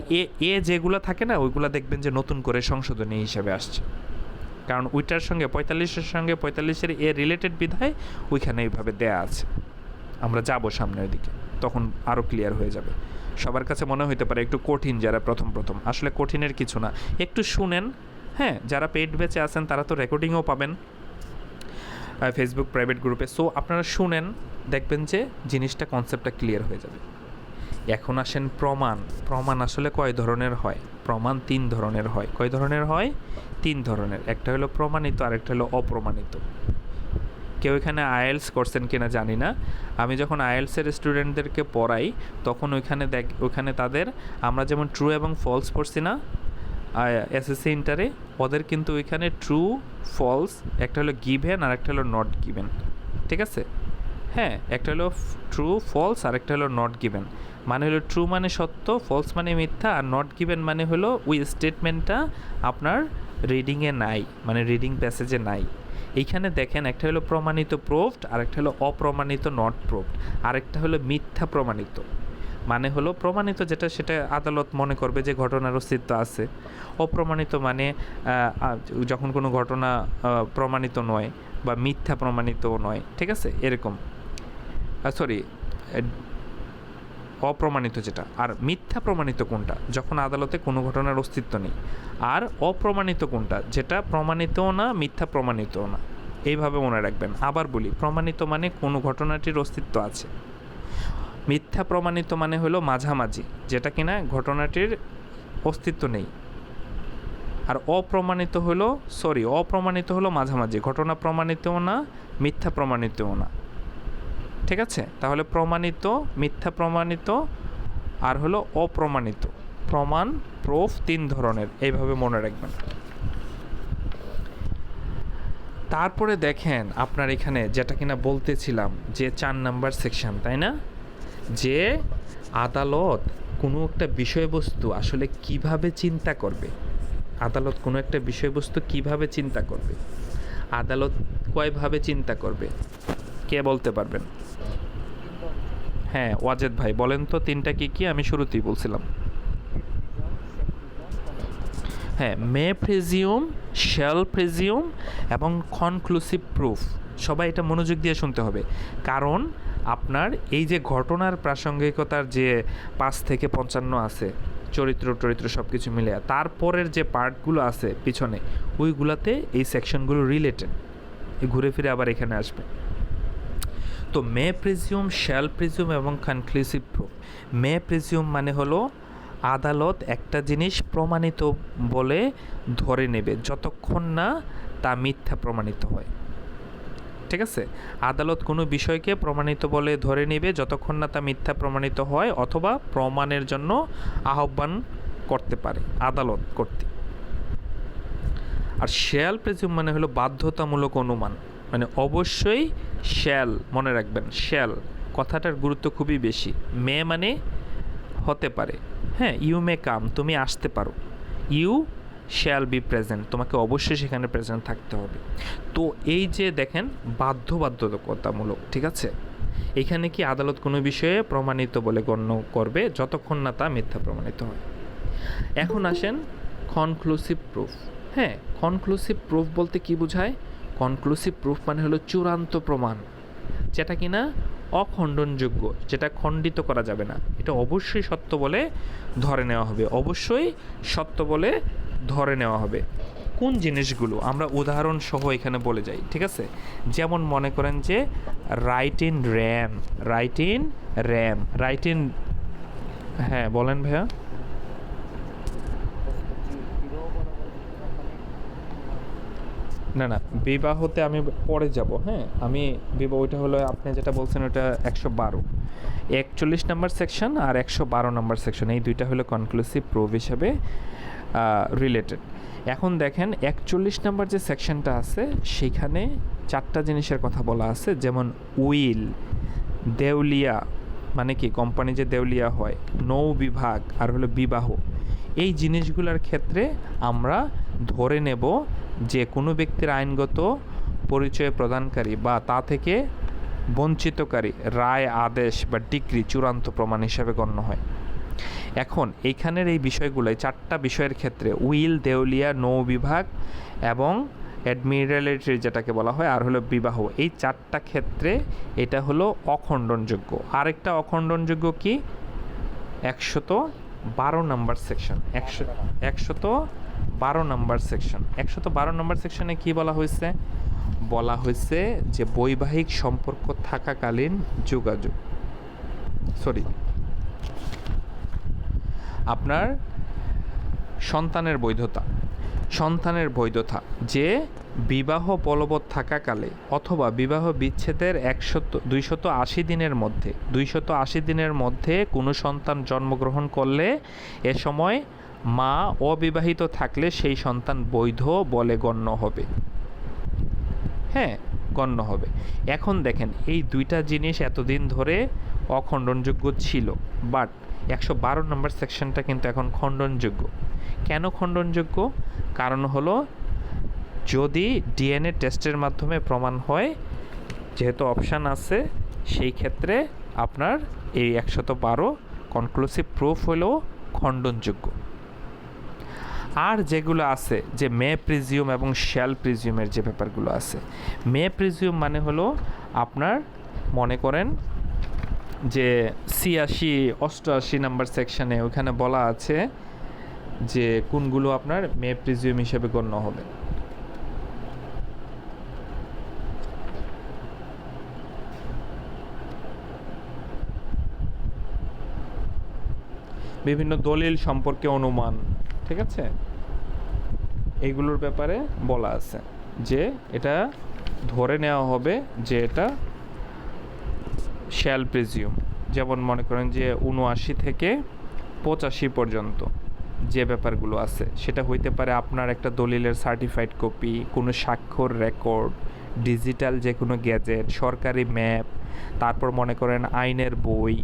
এ যেগুলো থাকে না, ওইগুলো দেখবেন যে নতুন করে সংশোধনী হিসাবে আসছে, কারণ ওইটার সঙ্গে 45-এর সঙ্গে 45-এর এ রিলেটেড বিধায় ওইখানে এইভাবে দেয়া আছে। আমরা যাব সামনের দিকে, তখন আরও ক্লিয়ার হয়ে যাবে। সবার কাছে মনে হতে পারে একটু কঠিন, যারা প্রথম আসলে কঠিনের কিছু না, একটু শুনেন। হ্যাঁ, যারা পেইড ব্যাচে আছেন তারা তো রেকর্ডিংও পাবেন ফেসবুক প্রাইভেট গ্রুপে, সো আপনারা শুনেন, দেখবেন যে জিনিসটা, কনসেপ্টটা ক্লিয়ার হয়ে যাবে। এখন আসেন প্রমাণ আসলে কয় ধরনের হয়? প্রমাণ 3 ধরনের হয়। কয় ধরনের হয়? 3 ধরনের। একটা হলো প্রমাণিত, আরেকটা হলো অপ্রমাণিত। কেউ এখানে আইএলস করছেন কিনা জানি না, আমি যখন আইএলসের স্টুডেন্টদেরকে পড়াই তখন ওইখানে তাদের, আমরা যেমন ট্রু এবং ফলস পড়ছি না এসএসসি ইন্টারে, ওদের কিন্তু ওইখানে ট্রু ফলস, একটা হলো গিভেন আর একটা হলো নট গিভেন, ঠিক আছে? হ্যাঁ, একটা হলো ট্রু ফলস আর একটা হলো নট গিভেন। মানে হলো ট্রু মানে সত্য, ফলস মানে মিথ্যা, আর নট গিভেন মানে হলো ওই স্টেটমেন্টটা আপনার রিডিংয়ে নাই, মানে রিডিং প্যাসেজে নাই। এইখানে দেখেন, একটা হলো প্রমাণিত প্রুভড, আরেকটা হলো অপ্রমাণিত নট প্রুভড, আরেকটা হলো মিথ্যা প্রমাণিত। মানে হলো প্রমাণিত যেটা, সেটা আদালত মনে করবে যে ঘটনার অস্তিত্ব আছে। অপ্রমাণিত মানে যখন কোনো ঘটনা প্রমাণিত নয় বা মিথ্যা প্রমাণিতও নয়, ঠিক আছে, এরকম। অপ্রমাণিত যেটা। আর মিথ্যা প্রমাণিত কোনটা? যখন আদালতে কোনো ঘটনার অস্তিত্ব নেই। আর অপ্রমাণিত কোনটা? যেটা প্রমাণিতও না, মিথ্যা প্রমাণিতও না। এইভাবে মনে রাখবেন। আবার বলি, প্রমাণিত মানে কোনো ঘটনাটির অস্তিত্ব আছে, মিথ্যা প্রমাণিত মানে হলো মাঝামাঝি, যেটা কিনা ঘটনাটির অস্তিত্ব নেই। আর অপ্রমাণিত হলো মাঝামাঝি, ঘটনা প্রমাণিতও না, মিথ্যা প্রমাণিতও না, ঠিক আছে? তাহলে প্রমাণিত, মিথ্যা প্রমাণিত আর হলো অপ্রমাণিত। প্রমাণ, প্রুফ 3 ধরনের, এইভাবে মনে রাখবেন। তারপরে দেখেন আপনার এখানে যেটা কিনা বলতেছিলাম যে 4 নাম্বার সেকশন, তাই না? যে আদালত কোনো একটা বিষয়বস্তু আসলে কিভাবে চিন্তা করবে, আদালত কোনো একটা বিষয়বস্তু কিভাবে চিন্তা করবে, আদালত কয়ভাবে চিন্তা করবে, কে বলতে পারবেন? হ্যাঁ, ওয়াজেদ ভাই বলেন তো 3টা কি? আমি শুরুতেই বলছিলাম। হ্যাঁ, মে প্রেজিউম, শ্যাল প্রেজিউম এবং কনক্লুসিভ প্রুফ। সবাই এটা মনোযোগ দিয়ে শুনতে হবে, কারণ আপনার এই যে ঘটনার প্রাসঙ্গিকতার যে 5 থেকে 55 আছে, চরিত্র সব কিছু মিলে, তারপরের যে পার্টগুলো আছে পিছনে, ওইগুলাতে এই সেকশনগুলো রিলেটেড, ঘুরে ফিরে আবার এখানে আসবে। তো মে প্রেজিউম, শ্যাল প্রেজিউম এবং কনক্লুসিভ প্রুফ। মে প্রেজিউম মানে হলো আদালত একটা জিনিস প্রমাণিত বলে ধরে নেবে যতক্ষণ না তা মিথ্যা প্রমাণিত হয়, ঠিক আছে? আদালত কোনো বিষয়কে প্রমাণিত বলে ধরে নেবে যতক্ষণ না তা মিথ্যা প্রমাণিত হয় অথবা প্রমাণের জন্য আহ্বান করতে পারে আদালত কর্তৃক। আর শ্যাল প্রেজিউম মানে হলো বাধ্যতামূলক অনুমান, মানে অবশ্যই শ্যাল, মনে রাখবেন শ্যাল কথাটার গুরুত্ব খুবই বেশি। মে মানে হতে পারে, হ্যাঁ, ইউ মে কাম, তুমি আসতে পারো, ইউ শ্যাল বি প্রেজেন্ট, তোমাকে অবশ্যই সেখানে প্রেজেন্ট থাকতে হবে। তো এই যে দেখেন বাধ্যবাধকতামূলক, ঠিক আছে, এখানে কি আদালত কোনো বিষয়ে প্রমাণিত বলে গণ্য করবে যতক্ষণ না তা মিথ্যা প্রমাণিত হয়। এখন আসেন কনক্লুসিভ প্রুফ। হ্যাঁ, কনক্লুসিভ প্রুফ বলতে কি বোঝায়? কনক্লুসিভ প্রুফ মানে হলো চূড়ান্ত প্রমাণ, যেটা কিনা অখণ্ডনযোগ্য, যেটা খণ্ডিত করা যাবে না, এটা অবশ্যই সত্য বলে ধরে নেওয়া হবে, অবশ্যই সত্য বলে ধরে নেওয়া হবে। কোন জিনিসগুলো আমরা উদাহরণ সহ এখানে বলে যাই, ঠিক আছে? যেমন মনে করেন যে রাইট ইন র্যাম, হ্যাঁ বলেন ভাইয়া। না বিবাহতে আমি পরে যাব। হ্যাঁ, আমি বিবাহ, ওইটা হলো আপনি যেটা বলছেন ওটা 112, 41 নম্বর সেকশন আর 112 নম্বর সেকশন, এই দুইটা হলো কনক্লুসিভ প্রুফ হিসাবে রিলেটেড। এখন দেখেন 41 নম্বর যে সেকশনটা আছে সেখানে 4টা জিনিসের কথা বলা আছে, যেমন উইল, দেউলিয়া মানে কি কোম্পানি যে দেউলিয়া হয়, নৌ বিভাগ আর হলো বিবাহ। এই জিনিসগুলোর ক্ষেত্রে আমরা ধরে নেব যে কোনো ব্যক্তির আইনগত পরিচয় প্রদানকারী বা তা থেকে বঞ্চিতকারী রায়, আদেশ বা ডিক্রি চূড়ান্ত প্রমাণ হিসাবে গণ্য হয়। এখন এইখানের এই বিষয়গুলো, 4টা বিষয়ের ক্ষেত্রে উইল, দেউলিয়া, নৌ বিভাগ এবং অ্যাডমিরালিটি যেটাকে বলা হয় আর হলো বিবাহ, এই 4টা ক্ষেত্রে এটা হলো অখণ্ডনযোগ্য। আরেকটা অখণ্ডনযোগ্য কি? 112 নম্বর সেকশন, 112 নম্বর সেকশন। 112 নম্বর সেকশনে কি বলা হয়েছে? বলা হয়েছে যে বৈবাহিক সম্পর্ক থাকাকালীন যোগাযোগ, আপনার সন্তানের বৈধতা যে বিবাহ বলবৎ থাকাকালে অথবা বিবাহ বিচ্ছেদের 280 দিনের মধ্যে কোনো সন্তান জন্মগ্রহণ করলে এ সময় মা অবিবাহিত থাকলে সেই সন্তান বৈধ বলে গণ্য হবে। হ্যাঁ, গণ্য হবে। এখন দেখেন এই দুইটা জিনিস এতদিন ধরে অখণ্ডনযোগ্য ছিল, বাট 112 নম্বর সেকশনটা কিন্তু এখন খণ্ডনযোগ্য। কেন খণ্ডনযোগ্য? কারণ হলো যদি ডিএনএ টেস্টের মাধ্যমে প্রমাণ হয়, যেহেতু অপশান আছে, সেই ক্ষেত্রে আপনার এই 112 কনক্লুসিভ প্রুফ হলেও খণ্ডনযোগ্য। আর যেগুলো আছে যে মে প্রিজিউম এবং শ্যাল প্রিজিউমের যে ব্যাপারগুলো আছে, মে প্রিজিউম মানে হলো আপনার মনে করেন যে 86-88 নাম্বার সেকশনে ওখানে বলা আছে যে কোনগুলো আপনার মে প্রিজিউম হিসেবে গণ্য হবে। বিভিন্ন দলিল সম্পর্কে অনুমান, ঠিক আছে, এইগুলোর ব্যাপারে বলা আছে যে এটা ধরে নেওয়া হবে যে এটা শ্যাল প্রিজিউম। যেমন মনে করেন যে 79 থেকে 85 পর্যন্ত যে ব্যাপারগুলো আছে সেটা হইতে পারে আপনার একটা দলিলের সার্টিফাইড কপি, কোনো স্বাক্ষর রেকর্ড, ডিজিটাল যে কোনো গ্যাজেট, সরকারি ম্যাপ, তারপর মনে করেন আইনের বই,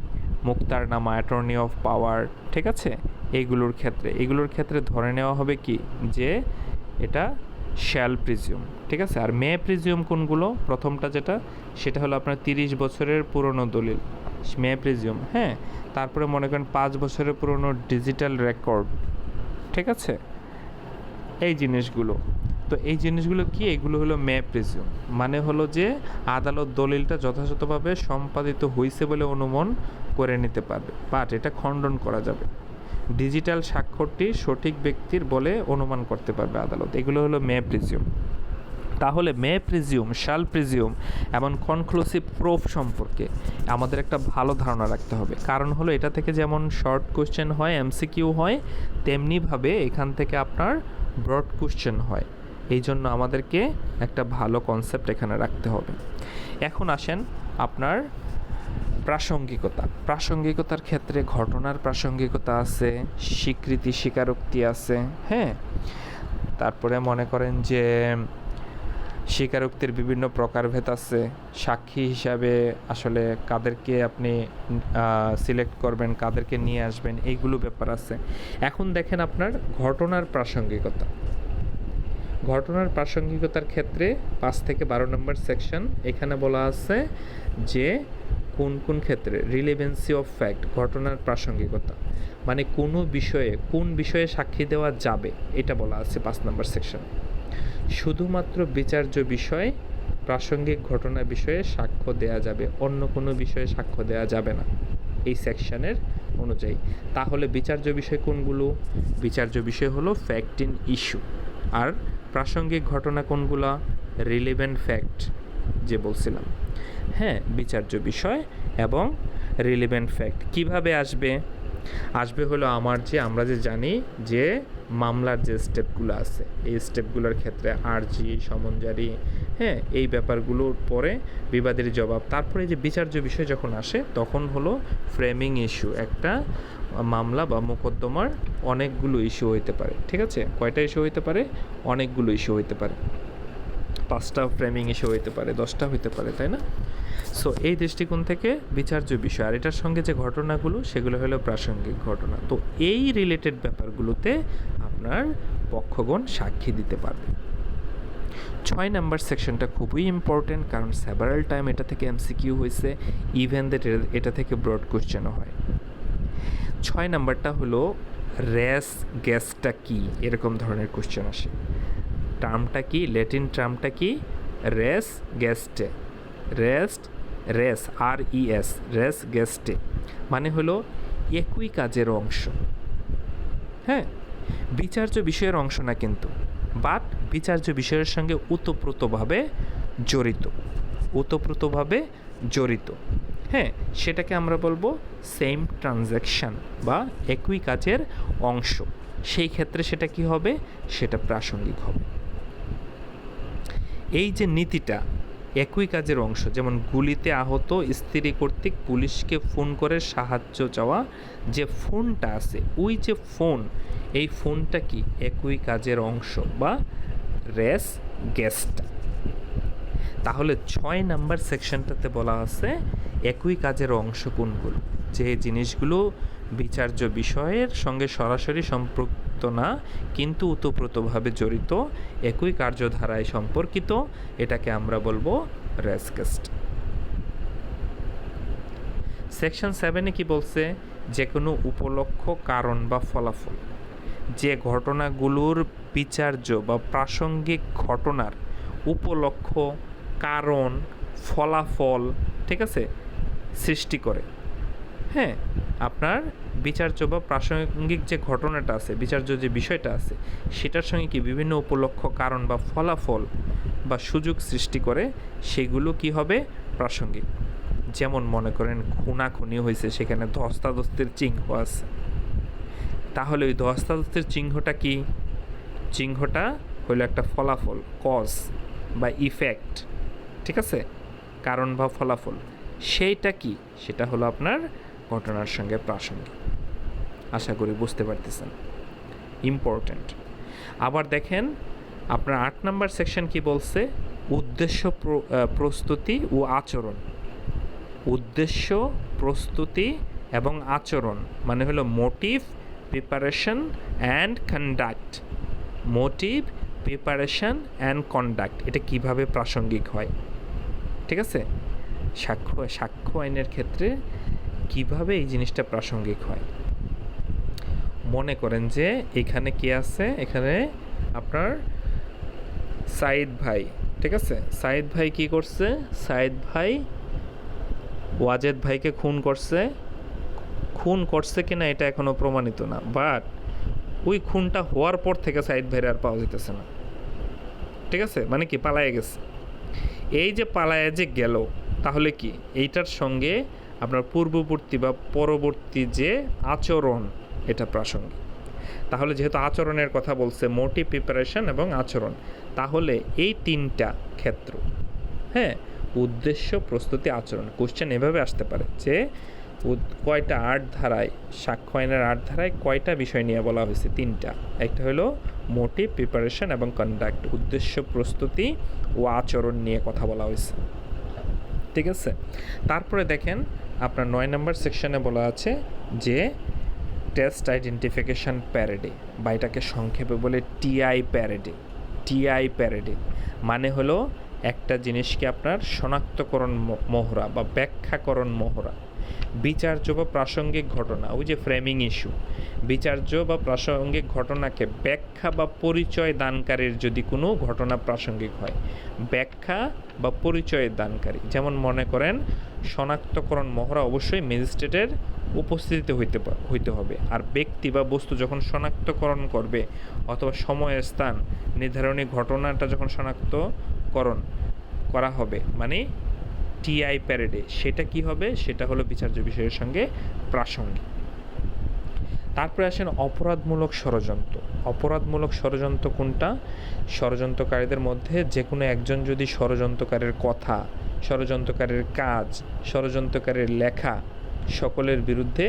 মুক্তারনামা, অ্যাটর্নি অফ পাওয়ার, ঠিক আছে, এগুলোর ক্ষেত্রে ধরে নেওয়া হবে কি যে এটা শ্যাল প্রিজিউম, ঠিক আছে। আর মে প্রিজিউম কোনগুলো? প্রথমটা যেটা সেটা হলো আপনার 30 বছরের পুরনো দলিল, মে প্রিজিউম। হ্যাঁ, তারপরে মনে করেন 5 বছরের পুরনো ডিজিটাল রেকর্ড, ঠিক আছে, এই জিনিসগুলো। তো এই জিনিসগুলো কি? এগুলো হলো মে প্রিজিউম, মানে হলো যে আদালত দলিলটা যথাযথভাবে সম্পাদিত হয়েছে বলে অনুমান করে নিতে পারবে, বাট এটা খণ্ডন করা যাবে। ডিজিটাল স্বাক্ষরটি সঠিক ব্যক্তির বলে অনুমান করতে পারবে আদালত। এগুলো হলো মে প্রিজিউম। তাহলে মে প্রিজিউম, শ্যাল প্রিজিউম এবং কনক্লুসিভ প্রুফ সম্পর্কে আমাদের একটা ভালো ধারণা রাখতে হবে, কারণ হলো এটা থেকে যেমন শর্ট কোশ্চেন হয়, এমসিকিউ হয়, তেমনিভাবে এখান থেকে আপনার ব্রড কোশ্চেন হয়। এই জন্য আমাদেরকে একটা ভালো কনসেপ্ট এখানে রাখতে হবে। এখন আসেন আপনার প্রাসঙ্গিকতার ক্ষেত্রে ঘটনার প্রাসঙ্গিকতা আছে, স্বীকারোক্তি আছে। হ্যাঁ, তারপরে মনে করেন যে স্বীকারোক্তির বিভিন্ন প্রকারভেদ আছে, সাক্ষী হিসাবে আসলে কাদেরকে আপনি সিলেক্ট করবেন, কাদেরকে নিয়ে আসবেন, এইগুলো ব্যাপার আছে। এখন দেখেন আপনার ঘটনার প্রাসঙ্গিকতা। ঘটনার প্রাসঙ্গিকতার ক্ষেত্রে 5 থেকে 12 নম্বর সেকশন, এখানে বলা আছে যে কোন কোন ক্ষেত্রে রিলেভেন্সি অফ ফ্যাক্ট, ঘটনার প্রাসঙ্গিকতা মানে কোনো বিষয়ে কোন বিষয়ে সাক্ষী দেওয়া যাবে এটা বলা আছে 5 নম্বর সেকশন। শুধুমাত্র বিচার্য বিষয় প্রাসঙ্গিক ঘটনা বিষয়ে সাক্ষ্য দেয়া যাবে, অন্য কোনো বিষয়ে সাক্ষ্য দেয়া যাবে না এই সেকশনের অনুযায়ী। তাহলে বিচার্য বিষয় কোনগুলো? বিচার্য বিষয় হলো ফ্যাক্ট ইন ইস্যু। আর প্রাসঙ্গিক ঘটনা কোনগুলা? রিলেভেন্ট ফ্যাক্ট যে বলছিলাম। হ্যাঁ, বিচার্য বিষয় এবং রিলেভেন্ট ফ্যাক্ট কিভাবে আসবে? আসবে হলো আমরা যে জানি যে মামলার যে স্টেপগুলো আছে, এই স্টেপগুলোর ক্ষেত্রে আরজি, সমনজারি, হ্যাঁ, এই ব্যাপারগুলোর পরে বিবাদের জবাব, তারপরে যে বিচার্য বিষয় যখন আসে তখন হলো ফ্রেমিং ইস্যু। একটা মামলা বা মোকদ্দমার অনেকগুলো ইস্যু হইতে পারে, ঠিক আছে? কয়টা ইস্যু হইতে পারে? অনেকগুলো ইস্যু হইতে পারে, 5টা ফ্রেমিং ইস্যু হইতে পারে, 10টা হইতে পারে, তাই না? সো এই দৃষ্টিকোণ থেকে বিচার্য বিষয়, আর এটার সঙ্গে যে ঘটনাগুলো সেগুলো হলো প্রাসঙ্গিক ঘটনা। তো এই রিলেটেড ব্যাপারগুলোতে আপনার পক্ষগণ সাক্ষী দিতে পারবে। 6 নাম্বার সেকশনটা খুবই ইম্পর্টেন্ট, কারণ সেভারাল টাইম এটা থেকে এমসিকিউ হয়েছে, ইভেন দ্যাট এটা থেকে ব্রড কোশ্চেনও হয়। 6 নাম্বারটা হলো রেস গেস্টটা কি, এরকম ধরনের কোশ্চেন আসে। টার্মটা কি, ল্যাটিন টার্মটা কি? রেস গেস্টে। রেস RES, রেস গেস্টে মানে হলো একই কাজের অংশ। হ্যাঁ, বিচার্য বিষয়ের অংশ না কিন্তু, বাট বিচার্য বিষয়ের সঙ্গে ওতপ্রোতভাবে জড়িত। হ্যাঁ, সেটাকে আমরা বলবো সেম ট্রানজ্যাকশান বা একই কাজের অংশ। সেই ক্ষেত্রে সেটা কি হবে? সেটা প্রাসঙ্গিক হবে। এই যে নীতিটা একই কাজের অংশ, যেমন গুলিতে আহত স্ত্রী কর্তৃক পুলিশকে ফোন করে সাহায্য চাওয়া, যে ফোনটা আছে, ওই যে ফোন, এই ফোনটা কি একই কাজের অংশ বা রেস গেস্টটা। তাহলে 6 নাম্বার সেকশনটাতে বলা আছে একই কাজের অংশ কোনগুলো, যে জিনিসগুলো বিচার্য বিষয়ের সঙ্গে সরাসরি সম্পৃক্ত না কিন্তু ওতপ্রোতভাবে জড়িত, একই কার্যধারায় সম্পর্কিত, এটাকে আমরা বলবো রেস গেস্ট। সেকশন 7-এ কি বলছে? যে কোনো উপলক্ষ, কারণ বা ফলাফল, যে ঘটনাগুলোর বিচার্য বা প্রাসঙ্গিক ঘটনার উপলক্ষ, কারণ, ফলাফল, ঠিক আছে, সৃষ্টি করে। হ্যাঁ, আপনার বিচার্য বা প্রাসঙ্গিক যে ঘটনাটা আছে, বিচার্য যে বিষয়টা আছে, সেটার সঙ্গে কি বিভিন্ন উপলক্ষ, কারণ বা ফলাফল বা সুযোগ সৃষ্টি করে, সেগুলো কি হবে? প্রাসঙ্গিক। যেমন মনে করেন খুনাখুনি হয়েছে, সেখানে ধস্তাধস্তির চিহ্ন আছে, তাহলে ওই ধস্তাধস্তির চিহ্নটা কি? চিহ্নটা হলো একটা ফলাফল, কজ বা ইফেক্ট, ঠিক আছে, কারণ বা ফলাফল। সেইটা কি? সেটা হলো আপনার ঘটনার সঙ্গে প্রাসঙ্গিক। আশা করি বুঝতে পারতেছেন, ইম্পর্ট্যান্ট। আবার দেখেন আপনার 8 নাম্বার সেকশন কি বলছে? উদ্দেশ্য, প্রস্তুতি ও আচরণ। উদ্দেশ্য, প্রস্তুতি এবং আচরণ মানে হলো motive, preparation and conduct. Motive, preparation and conduct, এটা কিভাবে প্রাসঙ্গিক হয়, ঠিক আছে? সাক্ষ্য আইনের ক্ষেত্রে কিভাবে এই জিনিসটা প্রাসঙ্গিক হয়। মনে করেন যে এখানে কি আছে? এখানে আপনার সাইদ ভাই, ঠিক আছে, সাইদ ভাই কি করছে? সাইদ ভাই ওয়াজেদ ভাইকে খুন করছে কিনা এটা এখনো প্রমাণিত না, বাট ওই খুনটা হওয়ার পর থেকে সাইদ ভাইয়ের আর পাওয়া যেতেছে না, ঠিক আছে, মানে কি পালায়ে গেছে। এই যে পালায়ে যে গেল, তাহলে কি এইটার সঙ্গে আপনার পূর্ববর্তী বা পরবর্তী যে আচরণ, এটা প্রাসঙ্গিক। তাহলে যেহেতু আচরণের কথা বলছে, মোটিভ, প্রিপারেশন এবং আচরণ, তাহলে এই 3টা ক্ষেত্র, হ্যাঁ, উদ্দেশ্য, প্রস্তুতি, আচরণ, কোশ্চেন এভাবে আসতে পারে যে কয়টা 8 ধারায়, সাক্ষ্য আইনের 8 ধারায় কয়টা বিষয় নিয়ে বলা হয়েছে? 3টা। একটা হলো মোটিভ, প্রিপারেশন এবং কন্ডাক্ট, উদ্দেশ্য, প্রস্তুতি ও আচরণ নিয়ে কথা বলা হয়েছে। ঠিক আছে, তারপরে দেখেন আপনার 9 নম্বর সেকশনে বলা আছে যে টেস্ট আইডেন্টিফিকেশান প্যারেডে, বা এটাকে সংক্ষেপে বলে টিআই প্যারেডে। টিআই প্যারেডে মানে হলো একটা জিনিসকে আপনার শনাক্তকরণ মহড়া বা ব্যাখ্যাকরণ মহড়া, বিচার্য বা প্রাসঙ্গিক ঘটনা, ওই যে ফ্রেমিং ইস্যু, বিচার্য বা প্রাসঙ্গিক ঘটনাকে ব্যাখ্যা বা পরিচয় দানকারীর যদি কোনো ঘটনা প্রাসঙ্গিক হয়, ব্যাখ্যা বা পরিচয় দানকারী, যেমন মনে করেন শনাক্তকরণ মহড়া অবশ্যই ম্যাজিস্ট্রেটের উপস্থিতিতে হইতে হবে। আর ব্যক্তি বা বস্তু যখন শনাক্তকরণ করবে অথবা সময় স্থান নির্ধারণী ঘটনাটা যখন শনাক্তকরণ করা হবে মানে টিআই প্যারেডে, সেটা কি হবে, সেটা হলো বিচার্য বিষয়ের সঙ্গে প্রাসঙ্গিক। তারপরে আসেন অপরাধমূলক ষড়যন্ত্র। অপরাধমূলক ষড়যন্ত্র কোনটা? ষড়যন্ত্রকারীদের মধ্যে যে কোনো একজন যদি ষড়যন্ত্রকারীর কথা, ষড়যন্ত্রকারীর কাজ, ষড়যন্ত্রকারীর লেখা সকলের বিরুদ্ধে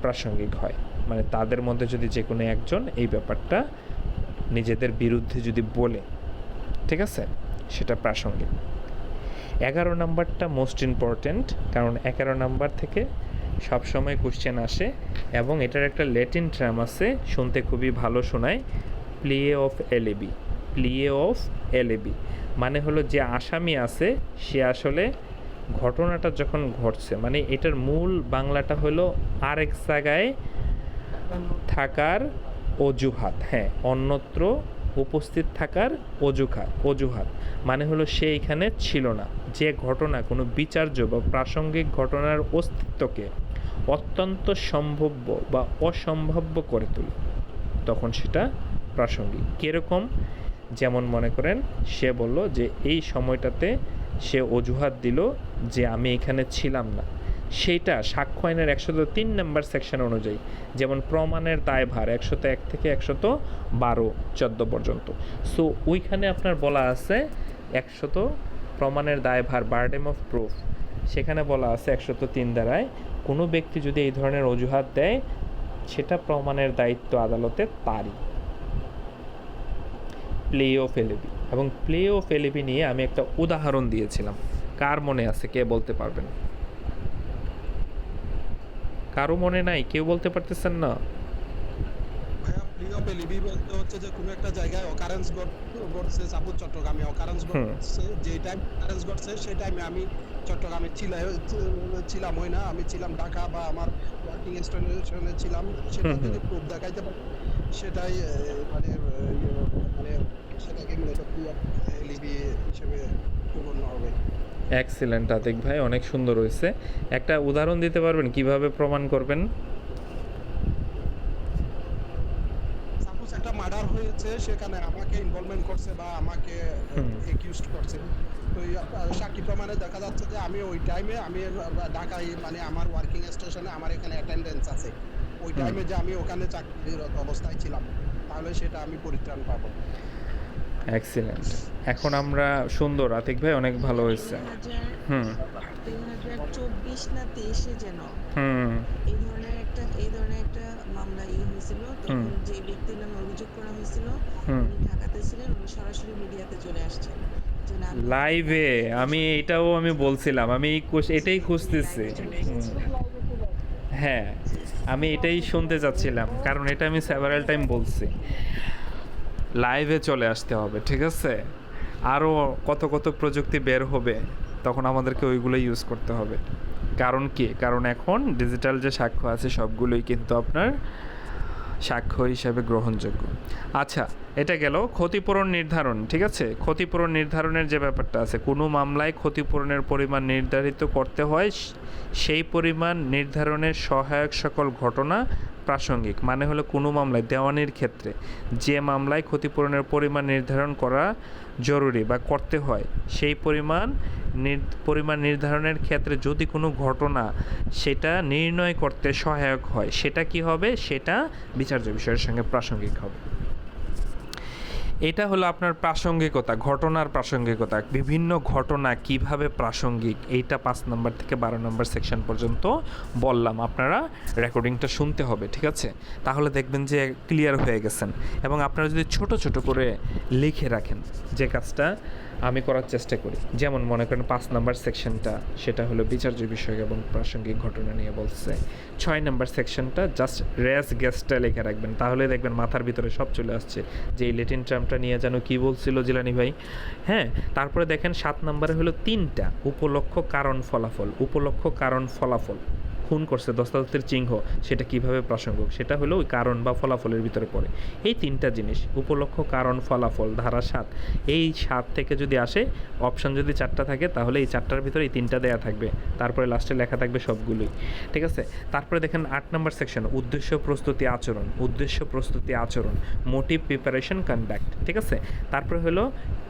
প্রাসঙ্গিক হয়, মানে তাদের মধ্যে যদি যে কোনো একজন এই ব্যাপারটা নিজেদের বিরুদ্ধে যদি বলে, ঠিক আছে, সেটা প্রাসঙ্গিক। 11 নাম্বারটা মোস্ট ইম্পর্ট্যান্ট, কারণ 11 নাম্বার থেকে সবসময় কোশ্চেন আসে এবং এটার একটা ল্যাটিন টার্ম আছে, শুনতে খুবই ভালো শোনায়, প্লিয়ে অফ এলএবি। প্লিয়ে অফ এলএবি মানে হলো যে আসামি আছে সে আসলে ঘটনাটা যখন ঘটছে, মানে এটার মূল বাংলাটা হলো আরেক জায়গায় থাকার অজুহাত। হ্যাঁ, অন্যত্র উপস্থিত থাকার অজুহাত মানে হলো সে এখানে ছিল না। যে ঘটনা কোনো বিচার্য বা প্রাসঙ্গিক ঘটনার অস্তিত্বকে অত্যন্ত সম্ভাব্য বা অসম্ভাব্য করে তোলে, তখন সেটা প্রাসঙ্গিক। কীরকম? যেমন মনে করেন সে বলল যে এই সময়টাতে সে অজুহাত দিল যে আমি এখানে ছিলাম না, সেইটা সাক্ষ্য আইনের 103 নম্বর সেকশন অনুযায়ী, যেমন প্রমাণের দায়ভার 101 থেকে 112-14 পর্যন্ত। সো ওইখানে আপনার বলা আছে 100 প্রমাণের দায়ভার, বার্ডেন অফ প্রুফ, সেখানে বলা আছে 103 ধারায় কোনো ব্যক্তি যদি এই ধরনের অজুহাত দেয় সেটা প্রমাণের দায়িত্ব আদালতে তারই। প্লে অফ এলএবি, এবং প্লে অফ এলএবি নিয়ে আমি একটা উদাহরণ দিয়েছিলাম, কার মনে আছে, কে বলতে পারবেন? কারো মনে নাই? কেউ বলতে পারতেছেন না? ভাইয়া প্লি অফ এলইবি বলতে হচ্ছে যে কোনো একটা জায়গায় অকারেন্স ঘটছে, সাপোজ চট্টগ্রামে অকারেন্স ঘটছে, যে টাইম অকারেন্স ঘটছে সেই টাইমে আমি চট্টগ্রামে ছিলাম হই না, আমি ছিলাম ঢাকা বা আমার ওয়ার্কিং স্টেশনে ছিলাম, সেটা যদি প্রুফ দেখাইতে পারি সেটাই মানে মানে সেটাকে মূলত প্লি অফ এলইবি হিসেবে গণ্য হবে। এক্সিলেন্ট আতিক ভাই, অনেক সুন্দর হয়েছে। একটা উদাহরণ দিতে পারবেন কিভাবে প্রমাণ করবেন? সাপোজ একটা মার্ডার হয়েছে, সেখানে আমাকে ইনভলভমেন্ট করছে বা আমাকে একিউজড করছে, তো সাক্ষী প্রমাণে দেখা যাচ্ছে যে আমি ওই টাইমে আমি ঢাকায় মানে আমার ওয়ার্কিং স্টেশনে আমার এখানে অ্যাটেন্ডেন্স আছে, ওই টাইমে যে আমি ওখানে চাকরিরত অবস্থায় ছিলাম, তাহলে সেটা আমি পরিত্রাণ পাবো। এক্সিলেন্ট। এখন আমরা সুন্দর আতিক ভাই, অনেক ভালো হয়েছে। হুম 2024 না 23-এ যেন হুম এই ধরনের একটা মামলা হয়েছিল, তখন যে ব্যক্তির নামে অভিযোগ করা হয়েছিল হুম উনি ঢাকাতে ছিলেন, উনি সরাসরি মিডিয়াতে চলে আসছেন যে না লাইভে। আমি এটাও আমি বলছিলাম, আমি এটাই খুঁজতেছি। হ্যাঁ, আমি এটাই শুনতে চাচ্ছিলাম, কারণ এটা আমি সেভারাল টাইম বলছি, লাইভে চলে আসতে হবে। ঠিক আছে, আরও কত কত প্রযুক্তি বের হবে, তখন আমাদেরকে ওইগুলো ইউজ করতে হবে। কারণ কি? কারণ এখন ডিজিটাল যে সাক্ষ্য আছে সবগুলোই কিন্তু আপনার সাক্ষ্য হিসাবে গ্রহণযোগ্য। আচ্ছা, এটা গেল ক্ষতিপূরণ নির্ধারণ। ঠিক আছে, ক্ষতিপূরণ নির্ধারণের যে ব্যাপারটা আছে, কোনো মামলায় ক্ষতিপূরণের পরিমাণ নির্ধারিত করতে হয়, সেই পরিমাণ নির্ধারণের সহায়ক সকল ঘটনা প্রাসঙ্গিক। মানে হলো কোনো মামলায় দেওয়ানির ক্ষেত্রে যে মামলায় ক্ষতিপূরণের পরিমাণ নির্ধারণ করা জরুরি বা করতে হয়, সেই পরিমাণ নির্ধারণের ক্ষেত্রে যদি কোনো ঘটনা সেটা নির্ণয় করতে সহায়ক হয়, সেটা কি হবে? সেটা বিচার্য বিষয়ের সঙ্গে প্রাসঙ্গিক হবে। এটা হলো আপনার প্রাসঙ্গিকতা, ঘটনার প্রাসঙ্গিকতা। বিভিন্ন ঘটনা কিভাবে প্রাসঙ্গিক, এইটা 5 নম্বর থেকে 12 নম্বর সেকশন পর্যন্ত বললাম। আপনারা রেকর্ডিংটা শুনতে হবে, ঠিক আছে? তাহলে দেখবেন যে ক্লিয়ার হয়ে গেছেন। এবং আপনারা যদি ছোট ছোট করে লিখে রাখেন, যে কাজটা আমি করার চেষ্টা করি, যেমন মনে করেন 5 নম্বর সেকশনটা সেটা হলো বিচার্য বিষয় এবং প্রাসঙ্গিক ঘটনা নিয়ে বলছে। 6 নম্বর সেকশনটা জাস্ট রেস গেস্টটা লিখে রাখবেন, তাহলে দেখবেন মাথার ভিতরে সব চলে আসছে যে এই ল্যাটিন টার্মটা নিয়ে যেন কী বলছিল জিলানি ভাই। হ্যাঁ, তারপরে দেখেন 7 নম্বরে হলো 3টা উপলক্ষ, কারণ, ফলাফল। উপলক্ষ, কারণ, ফলাফল। খুন করছে দস্তাদস্তের চিহ্ন, সেটা কিভাবে প্রাসঙ্গিক, সেটা হলো ওই কারণ বা ফলাফলের ভিতরে পড়ে। এই 3টা জিনিস, উপলক্ষ, কারণ, ফলাফল, ধারা 7। এই 7 থেকে যদি আসে, অপশান যদি 4টা থাকে, তাহলে এই 4টার ভিতরে এই 3টা দেয়া থাকবে, তারপরে লাস্টে লেখা থাকবে সবগুলোই, ঠিক আছে? তারপরে দেখেন 8 নম্বর সেকশন, উদ্দেশ্য, প্রস্তুতি, আচরণ। উদ্দেশ্য, প্রস্তুতি, আচরণ, মোটিভ, প্রিপারেশন, কন্ডাক্ট, ঠিক আছে? তারপরে হলো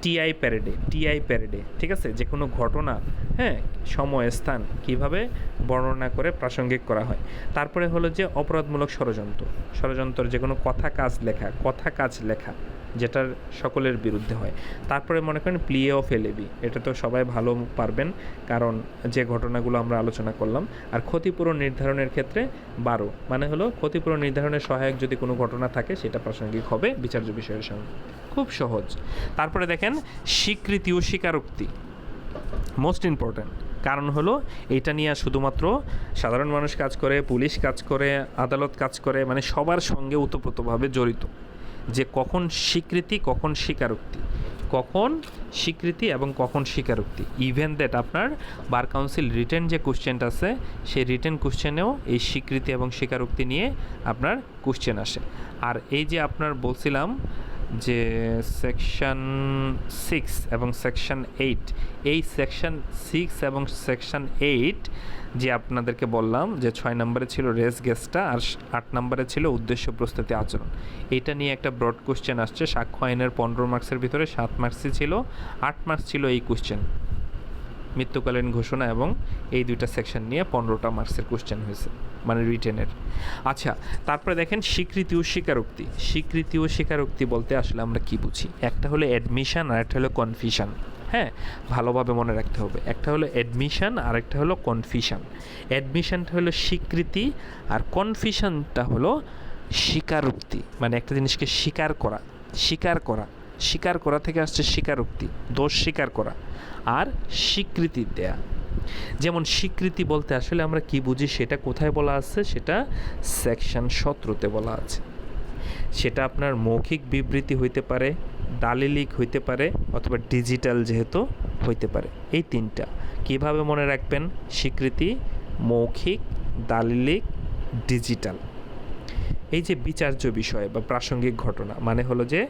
টিআই প্যারেডে, টিআই প্যারেডে, ঠিক আছে? যে কোনো ঘটনা, হ্যাঁ, সময়, স্থান কীভাবে বর্ণনা করে প্রাসঙ্গিক করা হয়। তারপরে হলো যে অপরাধমূলক ষড়যন্ত্র, ষড়যন্ত্র যে কোনো কথা কাজ লেখা, কথা কাজ লেখা যেটার সকলের বিরুদ্ধে হয়। তারপরে মনে করেন প্লি অফ এলএবি, এটা তো সবাই ভালো পারবেন, কারণ যে ঘটনাগুলো আমরা আলোচনা করলাম। আর ক্ষতিপূরণ নির্ধারণের ক্ষেত্রে 12, মানে হলো ক্ষতিপূরণ নির্ধারণের সহায়ক যদি কোনো ঘটনা থাকে সেটা প্রাসঙ্গিক হবে বিচার্য বিষয়ের সঙ্গে। খুব সহজ। তারপরে দেখেন স্বীকৃতি ও স্বীকারোক্তি, মোস্ট ইম্পর্ট্যান্ট। কারণ হলো এটা নিয়ে শুধুমাত্র সাধারণ মানুষ কাজ করে, পুলিশ কাজ করে, আদালত কাজ করে, মানে সবার সঙ্গে ওতপ্রোতভাবে জড়িত, যে কখন স্বীকৃতি, কখন স্বীকারোক্তি, কখন স্বীকৃতি এবং কখন স্বীকারোক্তি। ইভেন দ্যাট আপনার বার কাউন্সিল রিটেন যে কোশ্চেনটা আছে, সেই রিটেন কোশ্চেনেও এই স্বীকৃতি এবং স্বীকারোক্তি নিয়ে আপনার কোশ্চেন আসে। আর এই যে আপনার বলছিলাম যে সেকশন 6 এবং সেকশন 8, এই সেকশন 6 এবং সেকশন 8 যে আপনাদেরকে বললাম যে 6 নম্বরে ছিল রেস গেস্টটা, আর 8 নম্বরে ছিল উদ্দেশ্য, প্রস্তুতি, আচরণ। এটা নিয়ে একটা ব্রড কোশ্চেন আসছে সাক্ষ্য আইনের 15 মার্কসের ভিতরে 7 মার্কসই ছিল, 8 মার্কস ছিল এই কোশ্চেন, মৃত্যুকালীন ঘোষণা এবং এই দুইটা সেকশন নিয়ে 15টা মার্কসের কোশ্চেন হয়েছে, মানে রিটেনের। আচ্ছা, তারপরে দেখেন স্বীকৃতি ও স্বীকারোক্তি। স্বীকৃতি ও স্বীকারোক্তি বলতে আসলে আমরা কি বুঝি? একটা হলো অ্যাডমিশন আর একটা হলো কনফিশন। হ্যাঁ, ভালোভাবে মনে রাখতে হবে, একটা হলো অ্যাডমিশন আর একটা হলো কনফিশন। অ্যাডমিশনটা হলো স্বীকৃতি আর কনফিশনটা হলো স্বীকারোক্তি, মানে একটা জিনিসকে স্বীকার করা, স্বীকার করা, স্বীকার করা থেকে আসছে স্বীকারোক্তি, দোষ স্বীকার করা আর স্বীকৃতি দেয়া। যেমন স্বীকৃতি বলতে আসলে আমরা কি বুঝি সেটা কোথায় বলা আছে, সেটা সেকশন 17তে বলা আছে। সেটা আপনার মৌখিক বিবৃতি হইতে পারে, দালিলিক হইতে পারে, অথবা ডিজিটাল যেহেতু হইতে পারে। এই 3টা কিভাবে মনে রাখবেন? স্বীকৃতি, মৌখিক, দালিলিক, ডিজিটাল। এই যে বিচার্য বিষয় বা প্রাসঙ্গিক ঘটনা, মানে হলো যে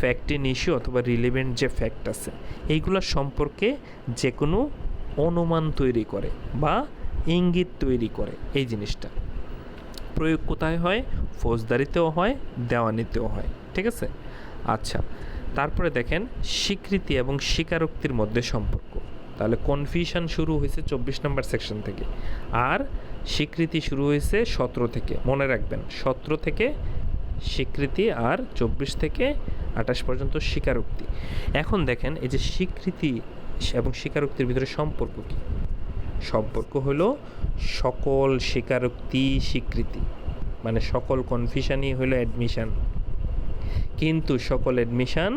ফ্যাক্ট ইন ইস্যু অথবা রিলেভেন্ট যে ফ্যাক্ট আছে, এইগুলোর সম্পর্কে যে কোনো অনুমান তৈরি করে বা ইঙ্গিত তৈরি করে, এই জিনিসটা প্রয়োগ কোথায় হয়? ফৌজদারিতেও হয়, দেওয়ানিতেও হয়, ঠিক আছে? আচ্ছা, তারপরে দেখেন স্বীকৃতি এবং স্বীকারোক্তির মধ্যে সম্পর্ক। তাহলে কনফিউশন শুরু হয়েছে 24 নম্বর সেকশন থেকে, আর স্বীকৃতি শুরু হয়েছে 17 থেকে। মনে রাখবেন 17 থেকে স্বীকৃতি আর 24 থেকে 28 পর্যন্ত স্বীকারোক্তি। এখন দেখেন এই যে স্বীকৃতি এবং স্বীকারোক্তির ভিতরে সম্পর্ক কী? সম্পর্ক হলো সকল স্বীকারোক্তি স্বীকৃতি, মানে সকল কনফিউশনই হলো অ্যাডমিশন, কিন্তু সকল অ্যাডমিশন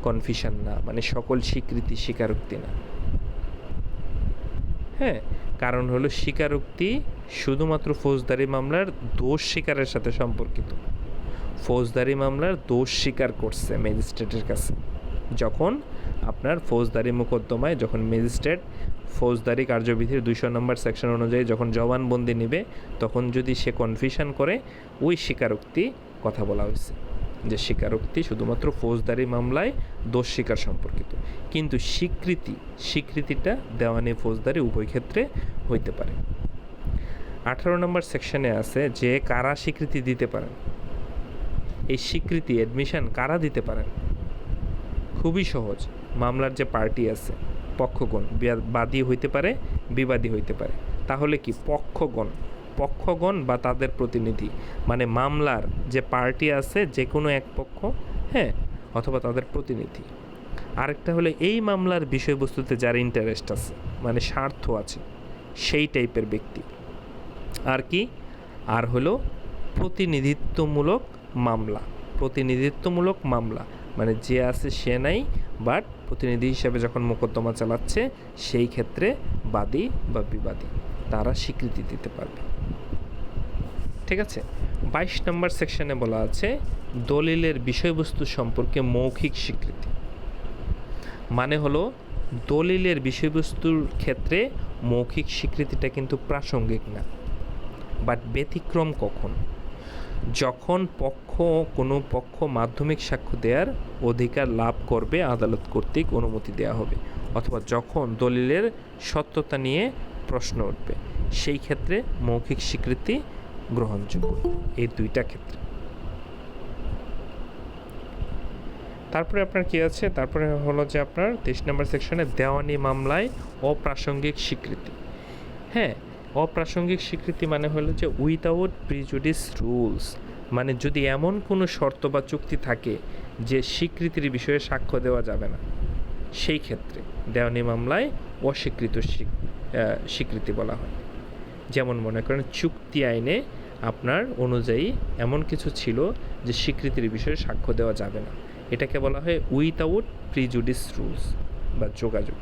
কনফিউশন না, মানে সকল স্বীকৃতি স্বীকারোক্তি না। হ্যাঁ, কারণ হলো স্বীকারোক্তি শুধুমাত্র ফৌজদারি মামলার দোষ স্বীকারের সাথে সম্পর্কিত। ফৌজদারি মামলার দোষ স্বীকার করছে ম্যাজিস্ট্রেটের কাছে, যখন আপনার ফৌজদারি মোকদ্দমায় যখন ম্যাজিস্ট্রেট ফৌজদারি কার্যবিধির 200 নম্বর সেকশন অনুযায়ী যখন জবানবন্দি নেবে, তখন যদি সে কনফিউশন করে, ওই স্বীকারোক্তি কথা বলা হয়েছে, যে স্বীকারোক্তি শুধুমাত্র ফৌজদারি মামলায় দোষ স্বীকার সম্পর্কিত, কিন্তু স্বীকৃতিটা দেওয়ানি ফৌজদারি উভয় ক্ষেত্রে হইতে পারে। 18 নম্বর সেকশনে আছে যে কারা স্বীকৃতি দিতে পারেন। এই স্বীকৃতি অ্যাডমিশন কারা দিতে পারেন? খুবই সহজ, মামলার যে পার্টি আছে, পক্ষগণ, বাদী হইতে পারে, বিবাদী হইতে পারে। তাহলে কি পক্ষগণ বা তাদের প্রতিনিধি, মানে মামলার যে পার্টি আছে যে কোনো এক পক্ষ, হ্যাঁ, অথবা তাদের প্রতিনিধি। আরেকটা হলো এই মামলার বিষয়বস্তুতে যার ইন্টারেস্ট আছে, মানে স্বার্থ আছে, সেই টাইপের ব্যক্তি। আর কি? আর হলো প্রতিনিধিত্বমূলক মামলা। প্রতিনিধিত্বমূলক মামলা মানে যে আছে সে নাই, বাট প্রতিনিধি হিসাবে যখন মোকদ্দমা চালাচ্ছে সেই ক্ষেত্রে বাদী বা বিবাদী তারা স্বীকৃতি দিতে পারবে। ঠিক আছে। 22 নম্বর সেকশনে বলা আছে দলিলের বিষয়বস্তু সম্পর্কে মৌখিক স্বীকৃতি। মানে হলো দলিলের বিষয়বস্তুর ক্ষেত্রে মৌখিক স্বীকৃতিটা কিন্তু প্রাসঙ্গিক না, বাট ব্যতিক্রম কখন? যখন কোনো পক্ষ মাধ্যমিক সাক্ষ্য দেওয়ার অধিকার লাভ করবে আদালত কর্তৃক অনুমতি দেওয়া হবে, অথবা যখন দলিলের সত্যতা নিয়ে প্রশ্ন উঠবে, সেই ক্ষেত্রে মৌখিক স্বীকৃতি গ্রহণযোগ্য। এই দুইটা ক্ষেত্রে। তারপরে আপনার কি আছে? তারপরে হলো যে আপনার 23 নম্বর সেকশনে দেওয়ানি মামলায় অপ্রাসঙ্গিক স্বীকৃতি। হ্যাঁ, অপ্রাসঙ্গিক স্বীকৃতি মানে হলো যে উইথাউট প্রিজুডিস রুলস, মানে যদি এমন কোনো শর্ত বা চুক্তি থাকে যে স্বীকৃতির বিষয়ে সাক্ষ্য দেওয়া যাবে না, সেই ক্ষেত্রে দেওয়ানি মামলায় অস্বীকৃত স্বীকৃতি বলা হয়। যেমন মনে করেন চুক্তি আইনে আপনার অনুযায়ী এমন কিছু ছিল যে স্বীকৃতির বিষয়ে সাক্ষ্য দেওয়া যাবে না, এটাকে বলা হয় উইথাউট প্রিজুডিস রুলস বা যোগাযোগ।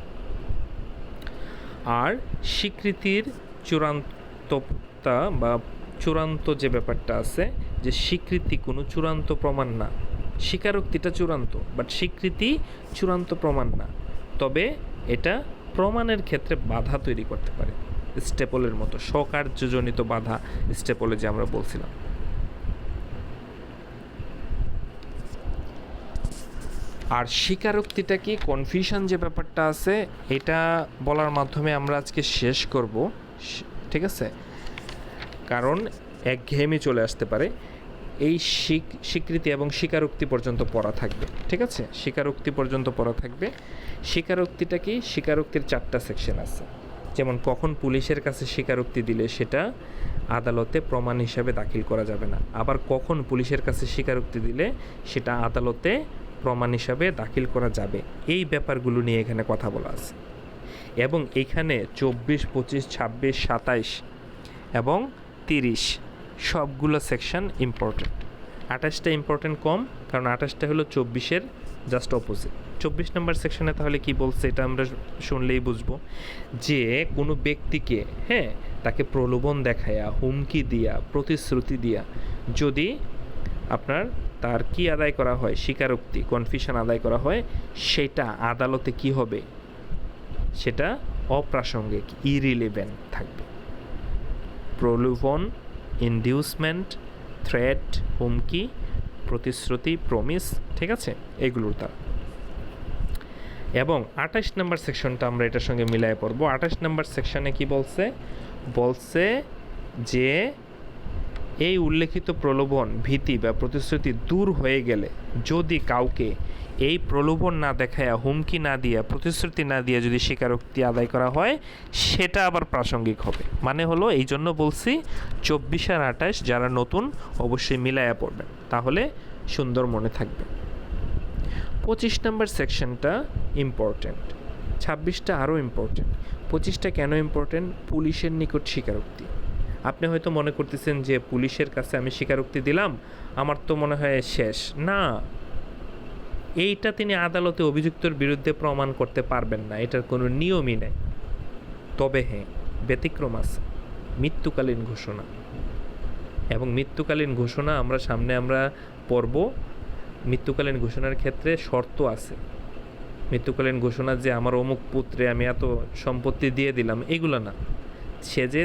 আর স্বীকৃতির চূড়ান্ততা বা চূড়ান্ত যে ব্যাপারটা আছে, যে স্বীকৃতি কোনো চূড়ান্ত প্রমাণ না, স্বীকারোক্তিটা চূড়ান্ত, বাট স্বীকৃতি চূড়ান্ত প্রমাণ না, তবে এটা প্রমাণের ক্ষেত্রে বাধা তৈরি করতে পারে, স্টেপলের মতো স্বকার্যজনিত বাধা, স্টেপলে যে আমরা বলছিলাম। আর স্বীকারোক্তিটা কি, কনফিউশন যে ব্যাপারটা আছে এটা বলার মাধ্যমে আমরা আজকে শেষ করব, ঠিক আছে? কারণ একঘেয়েমি চলে আসতে পারে। এই স্বীকৃতি এবং স্বীকারোক্তি পর্যন্ত পড়া থাকবে, ঠিক আছে? স্বীকারোক্তি পর্যন্ত পড়া থাকবে। স্বীকারোক্তিটা কি? স্বীকারোক্তির 4টা সেকশন আছে। যেমন কখন পুলিশের কাছে স্বীকারোক্তি দিলে সেটা আদালতে প্রমাণ হিসাবে দাখিল করা যাবে না, আবার কখন পুলিশের কাছে স্বীকারোক্তি দিলে সেটা আদালতে প্রমাণ হিসাবে দাখিল করা যাবে, এই ব্যাপারগুলো নিয়ে এখানে কথা বলা আছে। এবং এখানে 24, 25, 26, 27 এবং 30 সবগুলো সেকশন ইম্পর্টেন্ট। 28টা ইম্পর্টেন্ট কম, কারণ 28টা হলো 24-এর জাস্ট অপোজিট। 24 নম্বর সেকশনে তাহলে কি বলছে এটা আমরা শুনলেই বুঝবো যে কোনো ব্যক্তিকে, হ্যাঁ, তাকে প্রলোভন দেখায়া, হুমকি দিয়া, প্রতিশ্রুতি দিয়া যদি আপনার তার কি আদায় করা হয়, স্বীকারোক্তি, কনফিউশন আদায় করা হয়, সেটা আদালতে কি হবে? সেটা অপ্রাসঙ্গিক, ইরিলেভেন্ট থাকবে। প্রলোভন, ইনডিউসমেন্ট, থ্রেট, হুমকি, প্রতিশ্রুতি, প্রমিস, ঠিক আছে, এগুলোর দ্বারা। এবং 28 নম্বর সেকশনটা আমরা এটার সঙ্গে মিলাই পড়বো। 28 নম্বর সেকশনে কি বলছে? বলছে যে এই উল্লেখিত প্রলোভন, ভীতি বা প্রতিশ্রুতি দূর হয়ে গেলে যদি কাউকে এই প্রলোভন না দেখায়া, হুমকি না দিয়া, প্রতিশ্রুতি না দিয়া যদি স্বীকারোক্তি আদায় করা হয়, সেটা আবার প্রাসঙ্গিক হবে। মানে হলো এই জন্য বলছি 24 আর 28 যারা নতুন অবশ্যই মিলাইয়া পড়বেন, তাহলে সুন্দর মনে থাকবে। 25 নম্বর সেকশনটা ইম্পর্ট্যান্ট, 26টা আরও ইম্পর্ট্যান্ট। 25টা কেন ইম্পর্ট্যান্ট? পুলিশের নিকট স্বীকারোক্তি। আপনি হয়তো মনে করতেছেন যে পুলিশের কাছে আমি স্বীকারোক্তি দিলাম, আমার তো মনে হয় শেষ। না, এইটা তিনি আদালতে অভিযুক্তর বিরুদ্ধে প্রমাণ করতে পারবেন না, এটার কোনো নিয়মই নেই। তবে হ্যাঁ, ব্যতিক্রম আছে, মৃত্যুকালীন ঘোষণা। এবং মৃত্যুকালীন ঘোষণা আমরা সামনে পড়ব। মৃত্যুকালীন ঘোষণার ক্ষেত্রে শর্ত আছে। মৃত্যুকালীন ঘোষণা যে আমার অমুক পুত্রে আমি এত সম্পত্তি দিয়ে দিলাম, এগুলো না। সে যে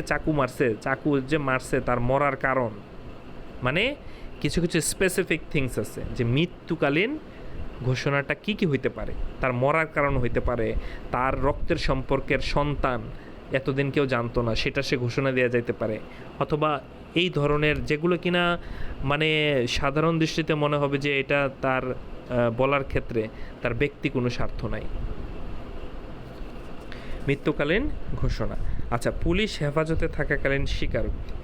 চাকু যে মারছে তার মরার কারণ, মানে কিছু কিছু স্পেসিফিক থিংস আছে যে মৃত্যুকালীন ঘোষণাটা কি কি হইতে পারে। তার মরার কারণ হইতে পারে, তার রক্তের সম্পর্কের সন্তান এতদিন কেউ জানতো না, সেটা সে ঘোষণা দেওয়া যাইতে পারে। অথবা এই ধরনের যেগুলো কিনা মানে সাধারণ দৃষ্টিতে মনে হবে যে এটা তার বলার ক্ষেত্রে তার ব্যক্তি কোনো স্বার্থ নাই। মৃত্যুকালীন ঘোষণা। আচ্ছা, পুলিশ হেফাজতে থাকাকালীন স্বীকারোক্তি।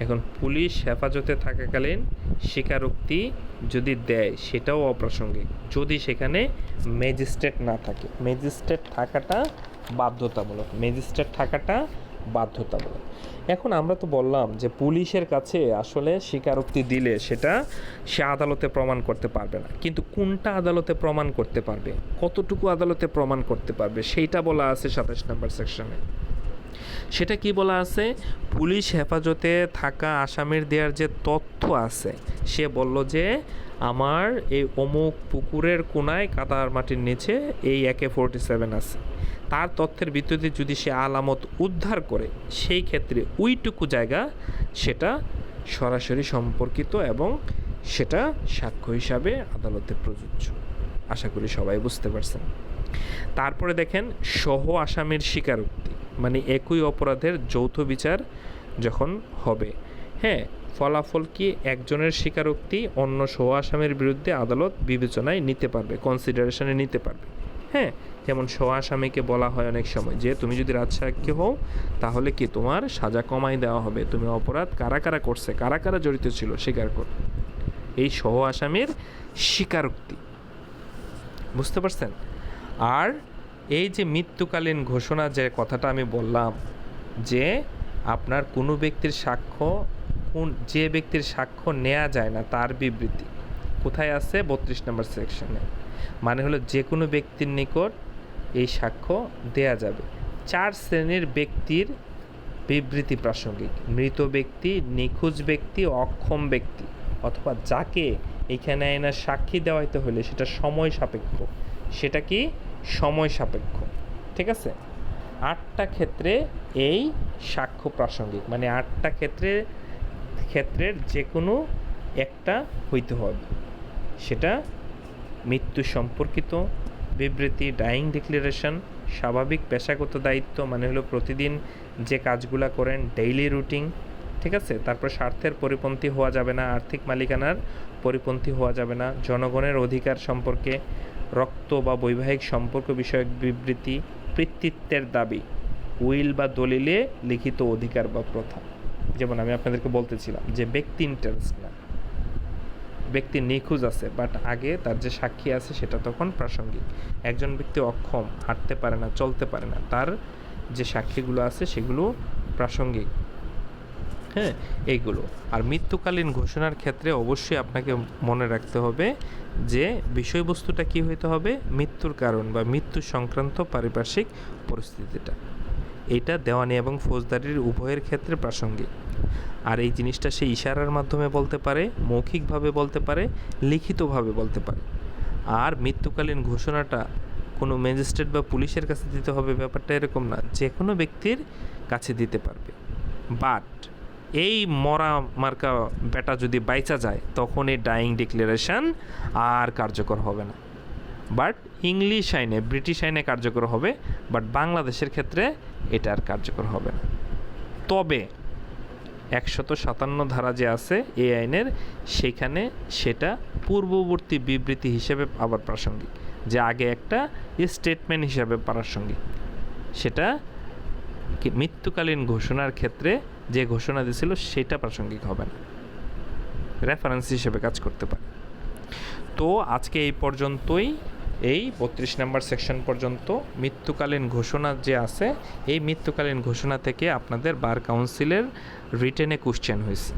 এখন পুলিশ হেফাজতে থাকাকালীন স্বীকারোক্তি যদি দেয় সেটাও অপ্রাসঙ্গিক যদি সেখানে ম্যাজিস্ট্রেট না থাকে। ম্যাজিস্ট্রেট থাকাটা বাধ্যতামূলক। এখন আমরা তো বললাম যে পুলিশের কাছে আসলে স্বীকারোক্তি দিলে সেটা সে আদালতে প্রমাণ করতে পারবে না, কিন্তু কোনটা আদালতে প্রমাণ করতে পারবে, কতটুকু আদালতে প্রমাণ করতে পারবে সেইটা বলা আছে 27 নম্বর সেকশনে। সেটা কি বলা আছে? পুলিশ হেফাজতে থাকা আসামির দেওয়ার যে তথ্য আছে, সে বলল যে আমার এই অমুক পুকুরের কোনায় কাদার মাটির নিচে এই AK-47 আছে, তার তথ্যের ভিত্তিতে যদি সে আলামত উদ্ধার করে সেই ক্ষেত্রে ওইটুকু জায়গা সেটা সরাসরি সম্পর্কিত এবং সেটা সাক্ষ্য হিসাবে আদালতে প্রযোজ্য। আশা করি সবাই বুঝতে পারছেন। তারপরে দেখেন সহ আসামির স্বীকারোক্তি, মানে একই অপরাধের যৌথ বিচার যখন হবে, হ্যাঁ, ফলাফল কি একজনের স্বীকারোক্তি অন্য সহ আসামির বিরুদ্ধে আদালত বিবেচনায় নিতে পারবে, কনসিডারেশনে নিতে পারবে। হ্যাঁ, যেমন সহ আসামিকে বলা হয় অনেক সময় যে তুমি যদি রাজসাক্ষী হও তাহলে কি তোমার সাজা কমাই দেওয়া হবে, তুমি অপরাধ কারা কারা করছে, কারা কারা জড়িত ছিল স্বীকার কর। এই সহ আসামির স্বীকারোক্তি, বুঝতে পারছেন? আর এই যে মৃত্যুকালীন ঘোষণা যে কথাটা আমি বললাম, যে আপনার কোনো ব্যক্তির সাক্ষ্য, যে ব্যক্তির সাক্ষ্য নেওয়া যায় না তার বিবৃতি কোথায় আছে? 32 নম্বর সেকশনে। মানে হলো যে কোনো ব্যক্তির নিকট এই সাক্ষ্য দেয়া যাবে। 4 শ্রেণীর ব্যক্তির বিবৃতি প্রাসঙ্গিক: মৃত ব্যক্তি, নিখোঁজ ব্যক্তি, অক্ষম ব্যক্তি, অথবা যাকে এখানে আইনার সাক্ষী দেওয়াইতে হলে সেটা সময় সাপেক্ষ। সেটা কি? সময় সাপেক্ষ। ঠিক আছে? 8টা ক্ষেত্রে এই সাক্ষ্য প্রাসঙ্গিক, মানে 8টা ক্ষেত্রের যে কোনো একটা হইতে হবে। সেটা মৃত্যু সম্পর্কিত বিবৃতি, ডাইং ডিক্লারেশন, স্বাভাবিক পেশাগত দায়িত্ব, মানে হলো প্রতিদিন যে কাজগুলো করেন, ডেইলি রুটিন। ঠিক আছে? তারপর স্বার্থের পরিপন্থী হওয়া যাবে না, আর্থিক মালিকানার পরিপন্থী হওয়া যাবে না, জনগণের অধিকার সম্পর্কে, রক্ত বা বৈবাহিক সম্পর্ক বিষয়ক বিবৃতি, পিতৃত্বের দাবি, উইল বা দলিলে লিখিত অধিকার বা প্রথা। যেমন আমি আপনাদেরকে বলতেছিলাম যে ব্যক্তি ইন্টারেস্ট না, ব্যক্তি নিখোঁজ আছে বাট আগে তার যে সাক্ষী আছে সেটা তখন প্রাসঙ্গিক। একজন ব্যক্তি অক্ষম, হাঁটতে পারে না, চলতে পারে না, তার যে সাক্ষীগুলো আছে সেগুলো প্রাসঙ্গিক। হ্যাঁ, এইগুলো। আর মৃত্যুকালীন ঘোষণার ক্ষেত্রে অবশ্যই আপনাকে মনে রাখতে হবে যে বিষয়বস্তুটা কি হইতে হবে? মৃত্যুর কারণ বা মৃত্যু সংক্রান্ত পারিপার্শ্বিক পরিস্থিতিটা, এটা দেওয়ানি এবং ফৌজদারির উভয়ের ক্ষেত্রে প্রাসঙ্গিক। আর এই জিনিসটা সে ইশারার মাধ্যমে বলতে পারে, মৌখিকভাবে বলতে পারে, লিখিতভাবে বলতে পারে। আর মৃত্যুকালীন ঘোষণাটা কোনো ম্যাজিস্ট্রেট বা পুলিশের কাছে দিতে হবে ব্যাপারটা এরকম না, যে কোনো ব্যক্তির কাছে দিতে পারবে। বাট এই মরা মার্কা বেটা যদি বাইচা যায় তখন এই ডাইং ডিক্লারেশন আর কার্যকর হবে না। বাট ইংলিশ আইনে, ব্রিটিশ আইনে কার্যকর হবে, বাট বাংলাদেশের ক্ষেত্রে এটা আর কার্যকর হবে না। তবে 157 ধারা যে আছে এই আইনের, সেখানে সেটা পূর্ববর্তী বিবৃতি হিসেবে আবার প্রাসঙ্গিক, যে আগে একটা স্টেটমেন্ট হিসাবে প্রাসঙ্গিক। সেটা মৃত্যুকালীন ঘোষণার ক্ষেত্রে যে ঘোষণা দিয়েছিল সেটা প্রাসঙ্গিক হবে না, রেফারেন্স হিসেবে কাজ করতে পারে। তো আজকে এই পর্যন্তই, এই 32 নম্বর সেকশন পর্যন্ত মৃত্যুকালীন ঘোষণা যে আছে, এই মৃত্যুকালীন ঘোষণা থেকে আপনাদের বার কাউন্সিলের রিটেনে কোশ্চেন হয়েছে।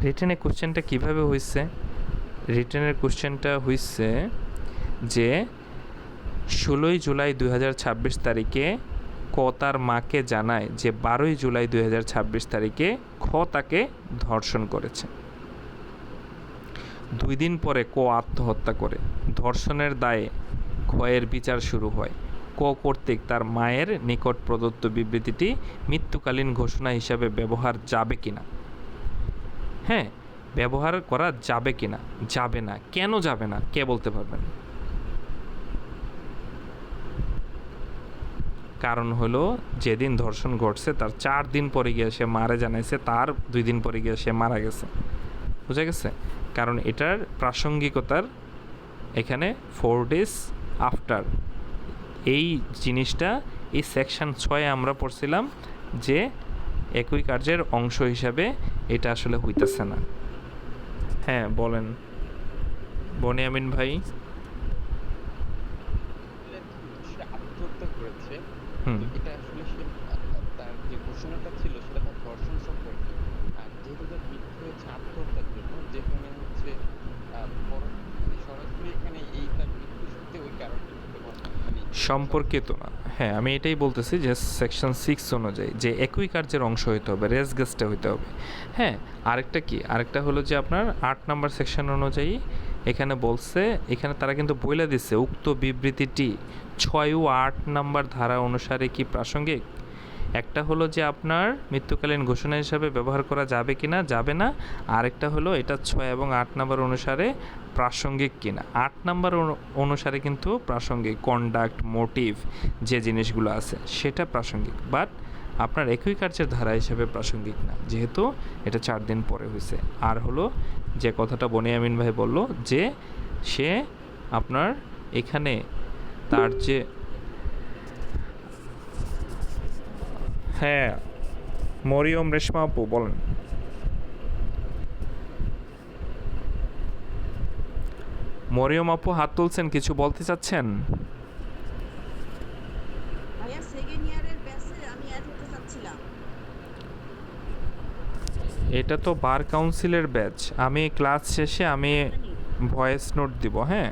রিটেনে কোশ্চেনটা কীভাবে হয়েছে? রিটেনের কোশ্চেনটা হয়েছে যে 16 জুলাই 2026 তারিখে ক তার মাকে জানায় যে 12 জুলাই 2026 তারিখে খ তাকে ধর্ষণ করেছে। 2 দিন পরে ক আত্মহত্যা করে। ধর্ষণের দায়ে ক্ষয়ের বিচার শুরু হয়। ক কর্তৃক তার মায়ের নিকট প্রদত্ত বিবৃতিটি মৃত্যুকালীন ঘোষণা হিসাবে ব্যবহার যাবে কিনা? হ্যাঁ, ব্যবহার করা যাবে কিনা? যাবে না। কেন যাবে না? কে বলতে পারবেন? কারণ হলো যেদিন ধর্ষণ ঘটছে তার 4 দিন পরে গিয়ে সে মারে জানাইছে, তার 2 দিন পরে গিয়ে সে মারা গেছে। বুঝা গেছে? কারণ এটার প্রাসঙ্গিকতার এখানে 4 days আফটার। এই জিনিসটা এই সেকশন 6 আমরা পড়ছিলাম যে একই কার্যের অংশ হিসাবে এটা আসলে হইতেছে না। হ্যাঁ বলেন বনিয়ামিন ভাই। সে আত্মহত্যা করেছে, হুম। তো এটা আসলে সে তার যে ঘোষণাটা ছিল সেটা তার ধর্ষণ সম্পর্কে। আর যেহেতু তার মৃত্যু হয়েছে আত্মহত্যার জন্য, যেখানে হচ্ছে মানে সরাসরি এখানে এই তার মৃত্যুর সাথে ওই কারণটা মানে সম্পর্কিত না। হ্যাঁ আমি এটাই বলতেছি যে সেকশন 6 অনুযায়ী যে একই কার্যের অংশ হইতে হবে, রেস গেস্টে হইতে হবে। হ্যাঁ আরেকটা কি, আরেকটা হলো যে আপনার 8 নম্বর সেকশন অনুযায়ী এখানে বলছে, এখানে তারা কিন্তু বইলা দিচ্ছে উক্ত বিবৃতিটি 6 ও 8 নম্বর ধারা অনুসারে কি প্রাসঙ্গিক। একটা হলো যে আপনার মৃত্যুকালীন ঘোষণা হিসাবে ব্যবহার করা যাবে কি না, যাবে না। আরেকটা হলো এটা 6 এবং 8 নম্বর অনুসারে প্রাসঙ্গিক কিনা। 8 নম্বর অনুসারে কিন্তু প্রাসঙ্গিক, কন্ডাক্ট, মোটিভ যে জিনিসগুলো আছে সেটা প্রাসঙ্গিক, বাট আপনার একই কার্যের ধারা হিসেবে প্রাসঙ্গিক না, যেহেতু এটা 4 দিন পরে হয়েছে। আর হলো যে কথাটা বনিয়ামিন ভাই বলল যে সে আপনার এখানে তার যে হ্যাঁ মরিয়ম রেশমা আপু বলেন। মরিয়ম আপু হাত তুলছেন, কিছু বলতে চাচ্ছেন? ভাইয়া সেকেন্ড ইয়ারের ব্যাচে আমি অ্যাড হতে চাচ্ছিলাম। এটা তো বার কাউন্সিলের ব্যাচ। আমি ক্লাস শেষে আমি ভয়েস নোট দিব। হ্যাঁ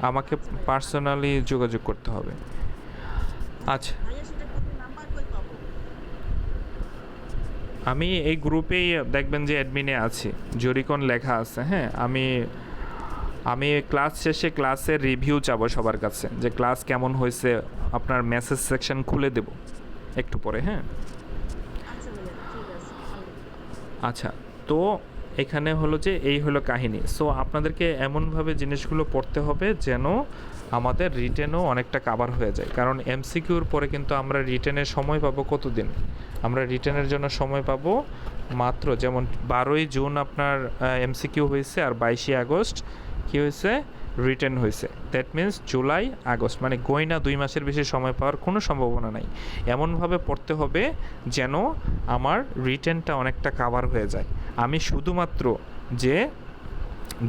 আমাকে পার্সোনালি যোগাযোগ করতে হবে। আচ্ছা ভাইয়া সেটা কোথায় নাম্বার কই পাবো? আমি এই গ্রুপেই দেখবেন যে অ্যাডমিনে আছি, জরিকন লেখা আছে। হ্যাঁ আমি ক্লাস শেষে ক্লাসের রিভিউ চাবো সবার কাছে যে ক্লাস কেমন হয়েছে, আপনার মেসেজ সেকশন খুলে দেব একটু পরে। হ্যাঁ আচ্ছা ভাইয়া ঠিক আছে। আচ্ছা তো এখানে হলো যে এই হলো কাহিনী। সো আপনাদেরকে এমনভাবে জিনিসগুলো পড়তে হবে যেন আমাদের রিটেনও অনেকটা কাভার হয়ে যায়, কারণ এমসিকিউর পরে কিন্তু আমরা রিটেনের সময় পাবো কতদিন, আমরা রিটেনের জন্য সময় পাবো মাত্র, যেমন 12ই জুন আপনার এমসিকিউ হয়েছে আর 22শে আগস্ট কী হয়েছে, রিটেন হয়েছে। দ্যাট মিন্স জুলাই আগস্ট, মানে গইনা 2 মাসের বেশি সময় পাওয়ার কোনো সম্ভাবনা নাই। এমনভাবে পড়তে হবে যেন আমার রিটেনটা অনেকটা কাভার হয়ে যায়। আমি শুধুমাত্র যে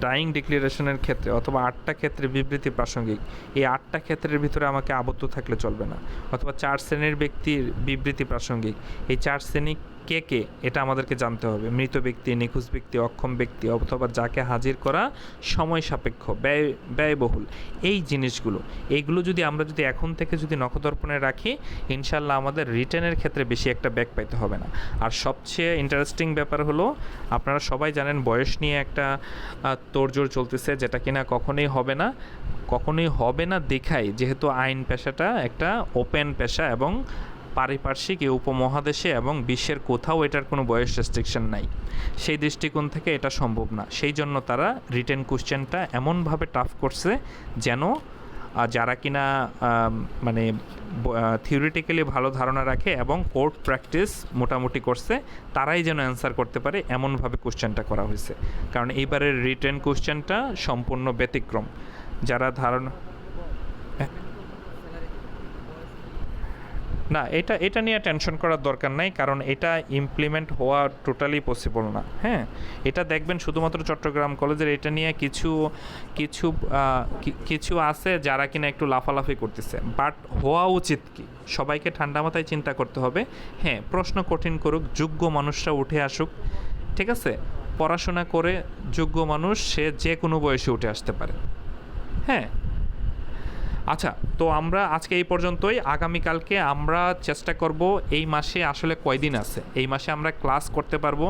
ডাইং ডিক্লারেশনের ক্ষেত্রে অথবা 8টা ক্ষেত্রে বিবৃতি প্রাসঙ্গিক, এই 8টা ক্ষেত্রের ভিতরে আমাকে আবদ্ধ থাকলে চলবে না। অথবা 4 শ্রেণীর ব্যক্তির বিবৃতি প্রাসঙ্গিক, এই 4 শ্রেণী কে কে এটা আমাদেরকে জানতে হবে। মৃত ব্যক্তি, নিখোঁজ ব্যক্তি, অক্ষম ব্যক্তি, অথবা যাকে হাজির করা সময় সাপেক্ষ, ব্যয়বহুল, এই জিনিসগুলো, এইগুলো যদি আমরা যদি এখন থেকে যদি নখদর্পণে রাখি, ইনশাল্লাহ আমাদের রিটেনের ক্ষেত্রে বেশি একটা ব্যাক পাইতে হবে না। আর সবচেয়ে ইন্টারেস্টিং ব্যাপার হলো, আপনারা সবাই জানেন বয়স নিয়ে একটা তোড়জোড় চলতেছে, যেটা কিনা কখনোই হবে না দেখাই, যেহেতু আইন পেশাটা একটা ওপেন পেশা এবং পারিপার্শ্বিক এই উপমহাদেশে এবং বিশ্বের কোথাও এটার কোনো বয়স রেস্ট্রিকশন নাই, সেই দৃষ্টিকোণ থেকে এটা সম্ভব না। সেই জন্য তারা রিটেন কোশ্চেনটা এমনভাবে টাফ করছে যেন যারা কিনা মানে থিওরিটিক্যালি ভালো ধারণা রাখে এবং কোর্ট প্র্যাকটিস মোটামুটি করছে, তারাই যেন অ্যান্সার করতে পারে এমনভাবে কোশ্চেনটা করা হয়েছে। কারণ এইবারের রিটেন কোশ্চেনটা সম্পূর্ণ ব্যতিক্রম। যারা ধারণা না, এটা নিয়ে টেনশন করার দরকার নাই, কারণ এটা ইমপ্লিমেন্ট হওয়া টোটালি পসিবল না। হ্যাঁ এটা দেখবেন শুধুমাত্র চট্টগ্রাম কলেজের এটা নিয়ে কিছু আছে যারা কিনা একটু লাফালাফি করতেছে, বাট হওয়া উচিত কি, সবাইকে ঠান্ডা মাথায় চিন্তা করতে হবে। হ্যাঁ প্রশ্ন কঠিন করুক, যোগ্য মানুষরা উঠে আসুক, ঠিক আছে, পড়াশোনা করে যোগ্য মানুষ সে যে কোনো বয়সে উঠে আসতে পারে। হ্যাঁ আচ্ছা তো আমরা আজকে এই পর্যন্তই। আগামীকালকে আমরা চেষ্টা করব, এই মাসে আসলে কয়দিন আছে, এই মাসে আমরা ক্লাস করতে পারবো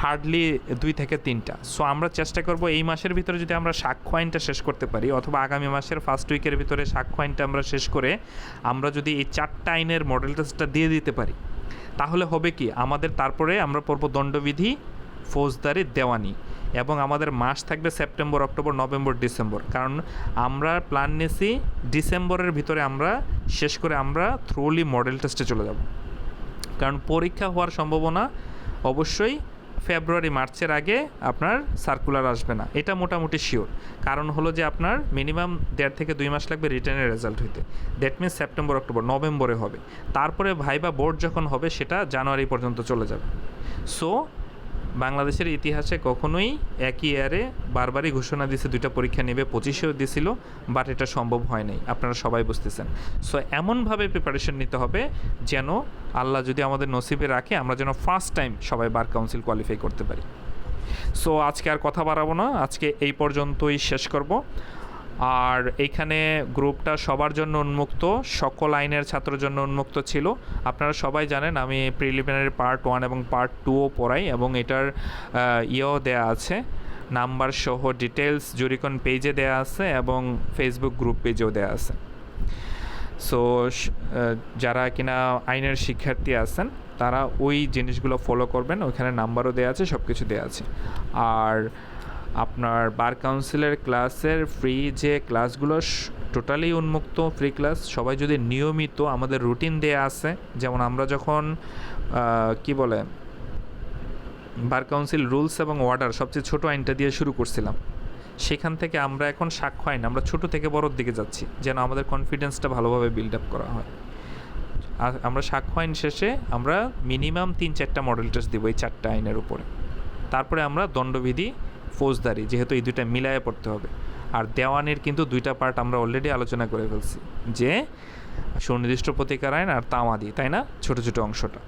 হার্ডলি 2 থেকে 3টা। সো আমরা চেষ্টা করব এই মাসের ভিতরে যদি আমরা সাক্ষ্য আইনটা শেষ করতে পারি, অথবা আগামী মাসের ফার্স্ট উইকের ভিতরে সাক্ষ্য আইনটা আমরা শেষ করে আমরা যদি এই 4টা আইনের মডেল টেস্টটা দিয়ে দিতে পারি, তাহলে হবে কি, আমাদের তারপরে আমরা পড়ব দণ্ডবিধি, ফৌজদারি, দেওয়ানি, এবং আমাদের মাস থাকবে সেপ্টেম্বর, অক্টোবর, নভেম্বর, ডিসেম্বর। কারণ আমরা প্ল্যান নিয়েছি ডিসেম্বরের ভিতরে আমরা শেষ করে আমরা থ্রুলি মডেল টেস্টে চলে যাব, কারণ পরীক্ষা হওয়ার সম্ভাবনা অবশ্যই ফেব্রুয়ারি মার্চের আগে আপনার সার্কুলার আসবে না, এটা মোটামুটি শিওর। কারণ হলো যে আপনার মিনিমাম 1.5 থেকে 2 মাস লাগবে রিটার্নের রেজাল্ট হইতে। দ্যাট মিনস সেপ্টেম্বর, অক্টোবর, নভেম্বরে হবে। তারপরে ভাইবা বোর্ড যখন হবে সেটা জানুয়ারি পর্যন্ত চলে যাবে। সো বাংলাদেশের ইতিহাসে কখনোই একই ইয়ারে বারবারই ঘোষণা দিয়েছে 2টা পরীক্ষা নেবে, 25-এও দিছিল, বাট এটা সম্ভব হয় নাই, আপনারা সবাই বুঝতেছেন। সো এমনভাবে প্রিপারেশন নিতে হবে যেন আল্লাহ যদি আমাদের নসিবে রাখে আমরা যেন ফার্স্ট টাইম সবাই বার কাউন্সিল কোয়ালিফাই করতে পারি। সো আজকে আর কথা বাড়াবো না, আজকে এই পর্যন্তই শেষ করব। আর এইখানে গ্রুপটা সবার জন্য উন্মুক্ত, সকল আইনের ছাত্রের জন্য উন্মুক্ত ছিল। আপনারা সবাই জানেন আমি প্রিলিমিনারি পার্ট 1 এবং পার্ট 2ও পড়াই, এবং এটার ইয়েও দেয়া আছে, নাম্বার সহ ডিটেলস জুরিকন পেজে দেয়া আছে এবং ফেসবুক গ্রুপ পেজেও দেয়া আছে। সো যারা কিনা আইনের শিক্ষার্থী আছেন তারা ওই জিনিসগুলো ফলো করবেন, ওইখানে নাম্বারও দেওয়া আছে, সব কিছু দেওয়া আছে। আর আপনার বার কাউন্সিলের ক্লাসের ফ্রি যে ক্লাসগুলো টোটালি উন্মুক্ত, ফ্রি ক্লাস, সবাই যদি নিয়মিত, আমাদের রুটিন দেয়া আছে, যেমন আমরা যখন কি বলে বার কাউন্সিল রুলস এবং অর্ডার সবচেয়ে ছোট আইনটা দিয়ে শুরু করছিলাম, সেখান থেকে আমরা এখন সাক্ষ্য আইন, আমরা ছোট থেকে বড়োর দিকে যাচ্ছি যেন আমাদের কনফিডেন্সটা ভালোভাবে বিল্ড আপ করা হয়। আর আমরা সাক্ষ্য আইন শেষে আমরা মিনিমাম 3-4টা মডেল টেস্ট দেবো এই 4টা আইনের উপরে। তারপরে আমরা দণ্ডবিধি, ফৌজদারি, যেহেতু এই 2টা মিলায়ে পড়তে হবে। আর দেওয়ানির কিন্তু 2টা পার্ট আমরা অলরেডি আলোচনা করে ফেলছি, যে সুনির্দিষ্ট প্রতিকার আইন আর তামাদি, তাই না, ছোট ছোট অংশটা।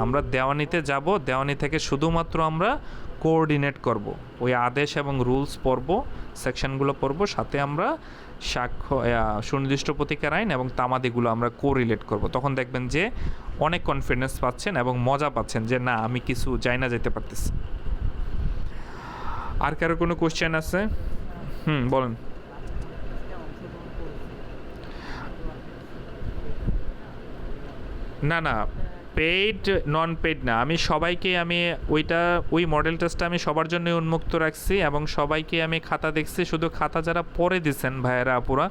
আমরা দেওয়ানিতে যাব, দেওয়ানি থেকে শুধুমাত্র আমরা কোঅর্ডিনেট করব, ওই আদেশ এবং রুলস পড়ব, সেকশনগুলো পড়ব, সাথে আমরা সাক্ষ্য, সুনির্দিষ্ট প্রতিকার আইন এবং তামাদিগুলো আমরা কোরিলেট করব। তখন দেখবেন যে অনেক কনফিডেন্স পাচ্ছেন এবং মজা পাচ্ছেন যে না, আমি কিছু যাই না যেতে পারতেছি। আর কারো কোনো কোশ্চেন আছে? বলেন। না না, পেইড নন পেইড না, আমি সবাইকে ওই মডেল টেস্টটা আমি সবার জন্য উন্মুক্ত রাখছি এবং সবাইকে আমি খাতা দেখছি। শুধু খাতা যারা পরে দিছেন ভাইয়েরা আপুরা,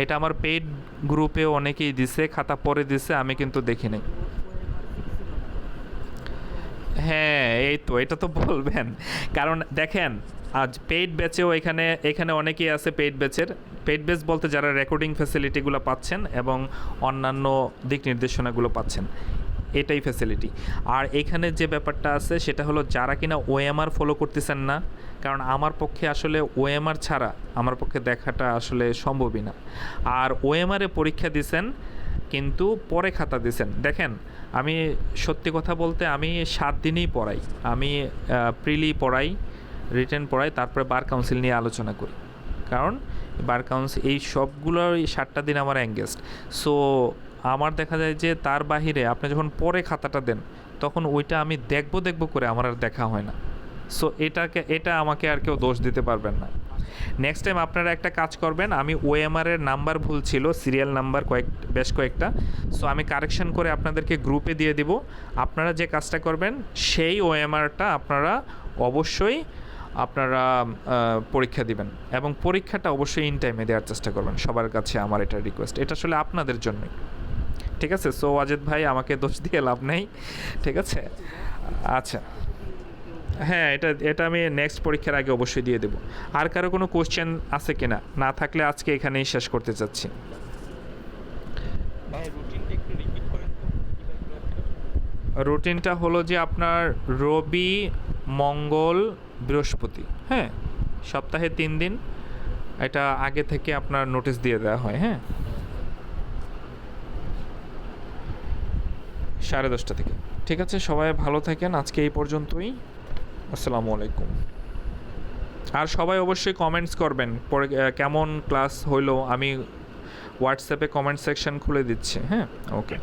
এটা আমার পেইড গ্রুপে অনেকেই দিছে, খাতা পরে দিছে, আমি কিন্তু দেখি নাই। হ্যাঁ, এই তো, এটা তো বলবেন, কারণ দেখেন আজ পেইড ব্যাচেও এখানে অনেকেই আছে পেইড ব্যাচ বলতে যারা রেকর্ডিং ফ্যাসিলিটিগুলো পাচ্ছেন এবং অন্যান্য দিক নির্দেশনাগুলো পাচ্ছেন, এটাই ফ্যাসিলিটি। আর এখানে যে ব্যাপারটা আছে সেটা হলো যারা কিনা ওএমআর ফলো করতেছেন না, কারণ আমার পক্ষে আসলে ওএমআর ছাড়া আমার পক্ষে দেখাটা আসলে সম্ভবই না। আর ওএমআরে পরীক্ষা দিছেন কিন্তু পরে খাতা দিছেন, দেখেন আমি সত্যি কথা বলতে আমি 7 দিনেই পড়াই, আমি প্রিলি পড়াই, রিটেন পড়াই, তারপরে বার কাউন্সিল নিয়ে আলোচনা করি, কারণ বার কাউন্সিল এই সবগুলোর 7টা দিন আমার এঙ্গেজড। সো আমার দেখা যায় যে তার বাহিরে আপনি যখন পরে খাতাটা দেন তখন ওইটা আমি দেখব করে আমার আর দেখা হয় না। সো এটা আমাকে আর কেউ দোষ দিতে পারবেন না। নেক্সট টাইম আপনারা একটা কাজ করবেন, আমি ওএমআরের নাম্বার ভুল ছিল, সিরিয়াল নাম্বার বেশ কয়েকটা, সো আমি কারেকশন করে আপনাদেরকে গ্রুপে দিয়ে দিব। আপনারা যে কাজটা করবেন সেই ওএমআরটা আপনারা অবশ্যই পরীক্ষা দিবেন এবং পরীক্ষাটা অবশ্যই ইন টাইমে দেওয়ার চেষ্টা করবেন। সবার কাছে আমার এটা রিকোয়েস্ট, এটা আসলে আপনাদের জন্যই, ঠিক আছে? সো ওয়াজেদ ভাই, আমাকে দোষ দিয়ে লাভ নেই, ঠিক আছে? আচ্ছা, হ্যাঁ, এটা আমি নেক্সট পরীক্ষার আগে অবশ্যই দিয়ে দেবো। আর কারো কোনো কোশ্চেন আছে কিনা? না থাকলে আজকে এখানেই শেষ করতে চাচ্ছি। রুটিনটা হলো যে আপনার রবি, মঙ্গল, বৃহস্পতি, হ্যাঁ, সপ্তাহে 3 দিন, এটা আগে থেকে আপনার নোটিশ দিয়ে দেওয়া হয়, হ্যাঁ, 10:30 থেকে। ঠিক আছে, সবাই ভালো থাকেন, আজকে এই পর্যন্তই। আসসালামু আলাইকুম। আর সবাই অবশ্যই কমেন্টস করবেন পরে কেমন ক্লাস হইলো, আমি হোয়াটসঅ্যাপে কমেন্ট সেকশন খুলে দিচ্ছি, হ্যাঁ, ওকে।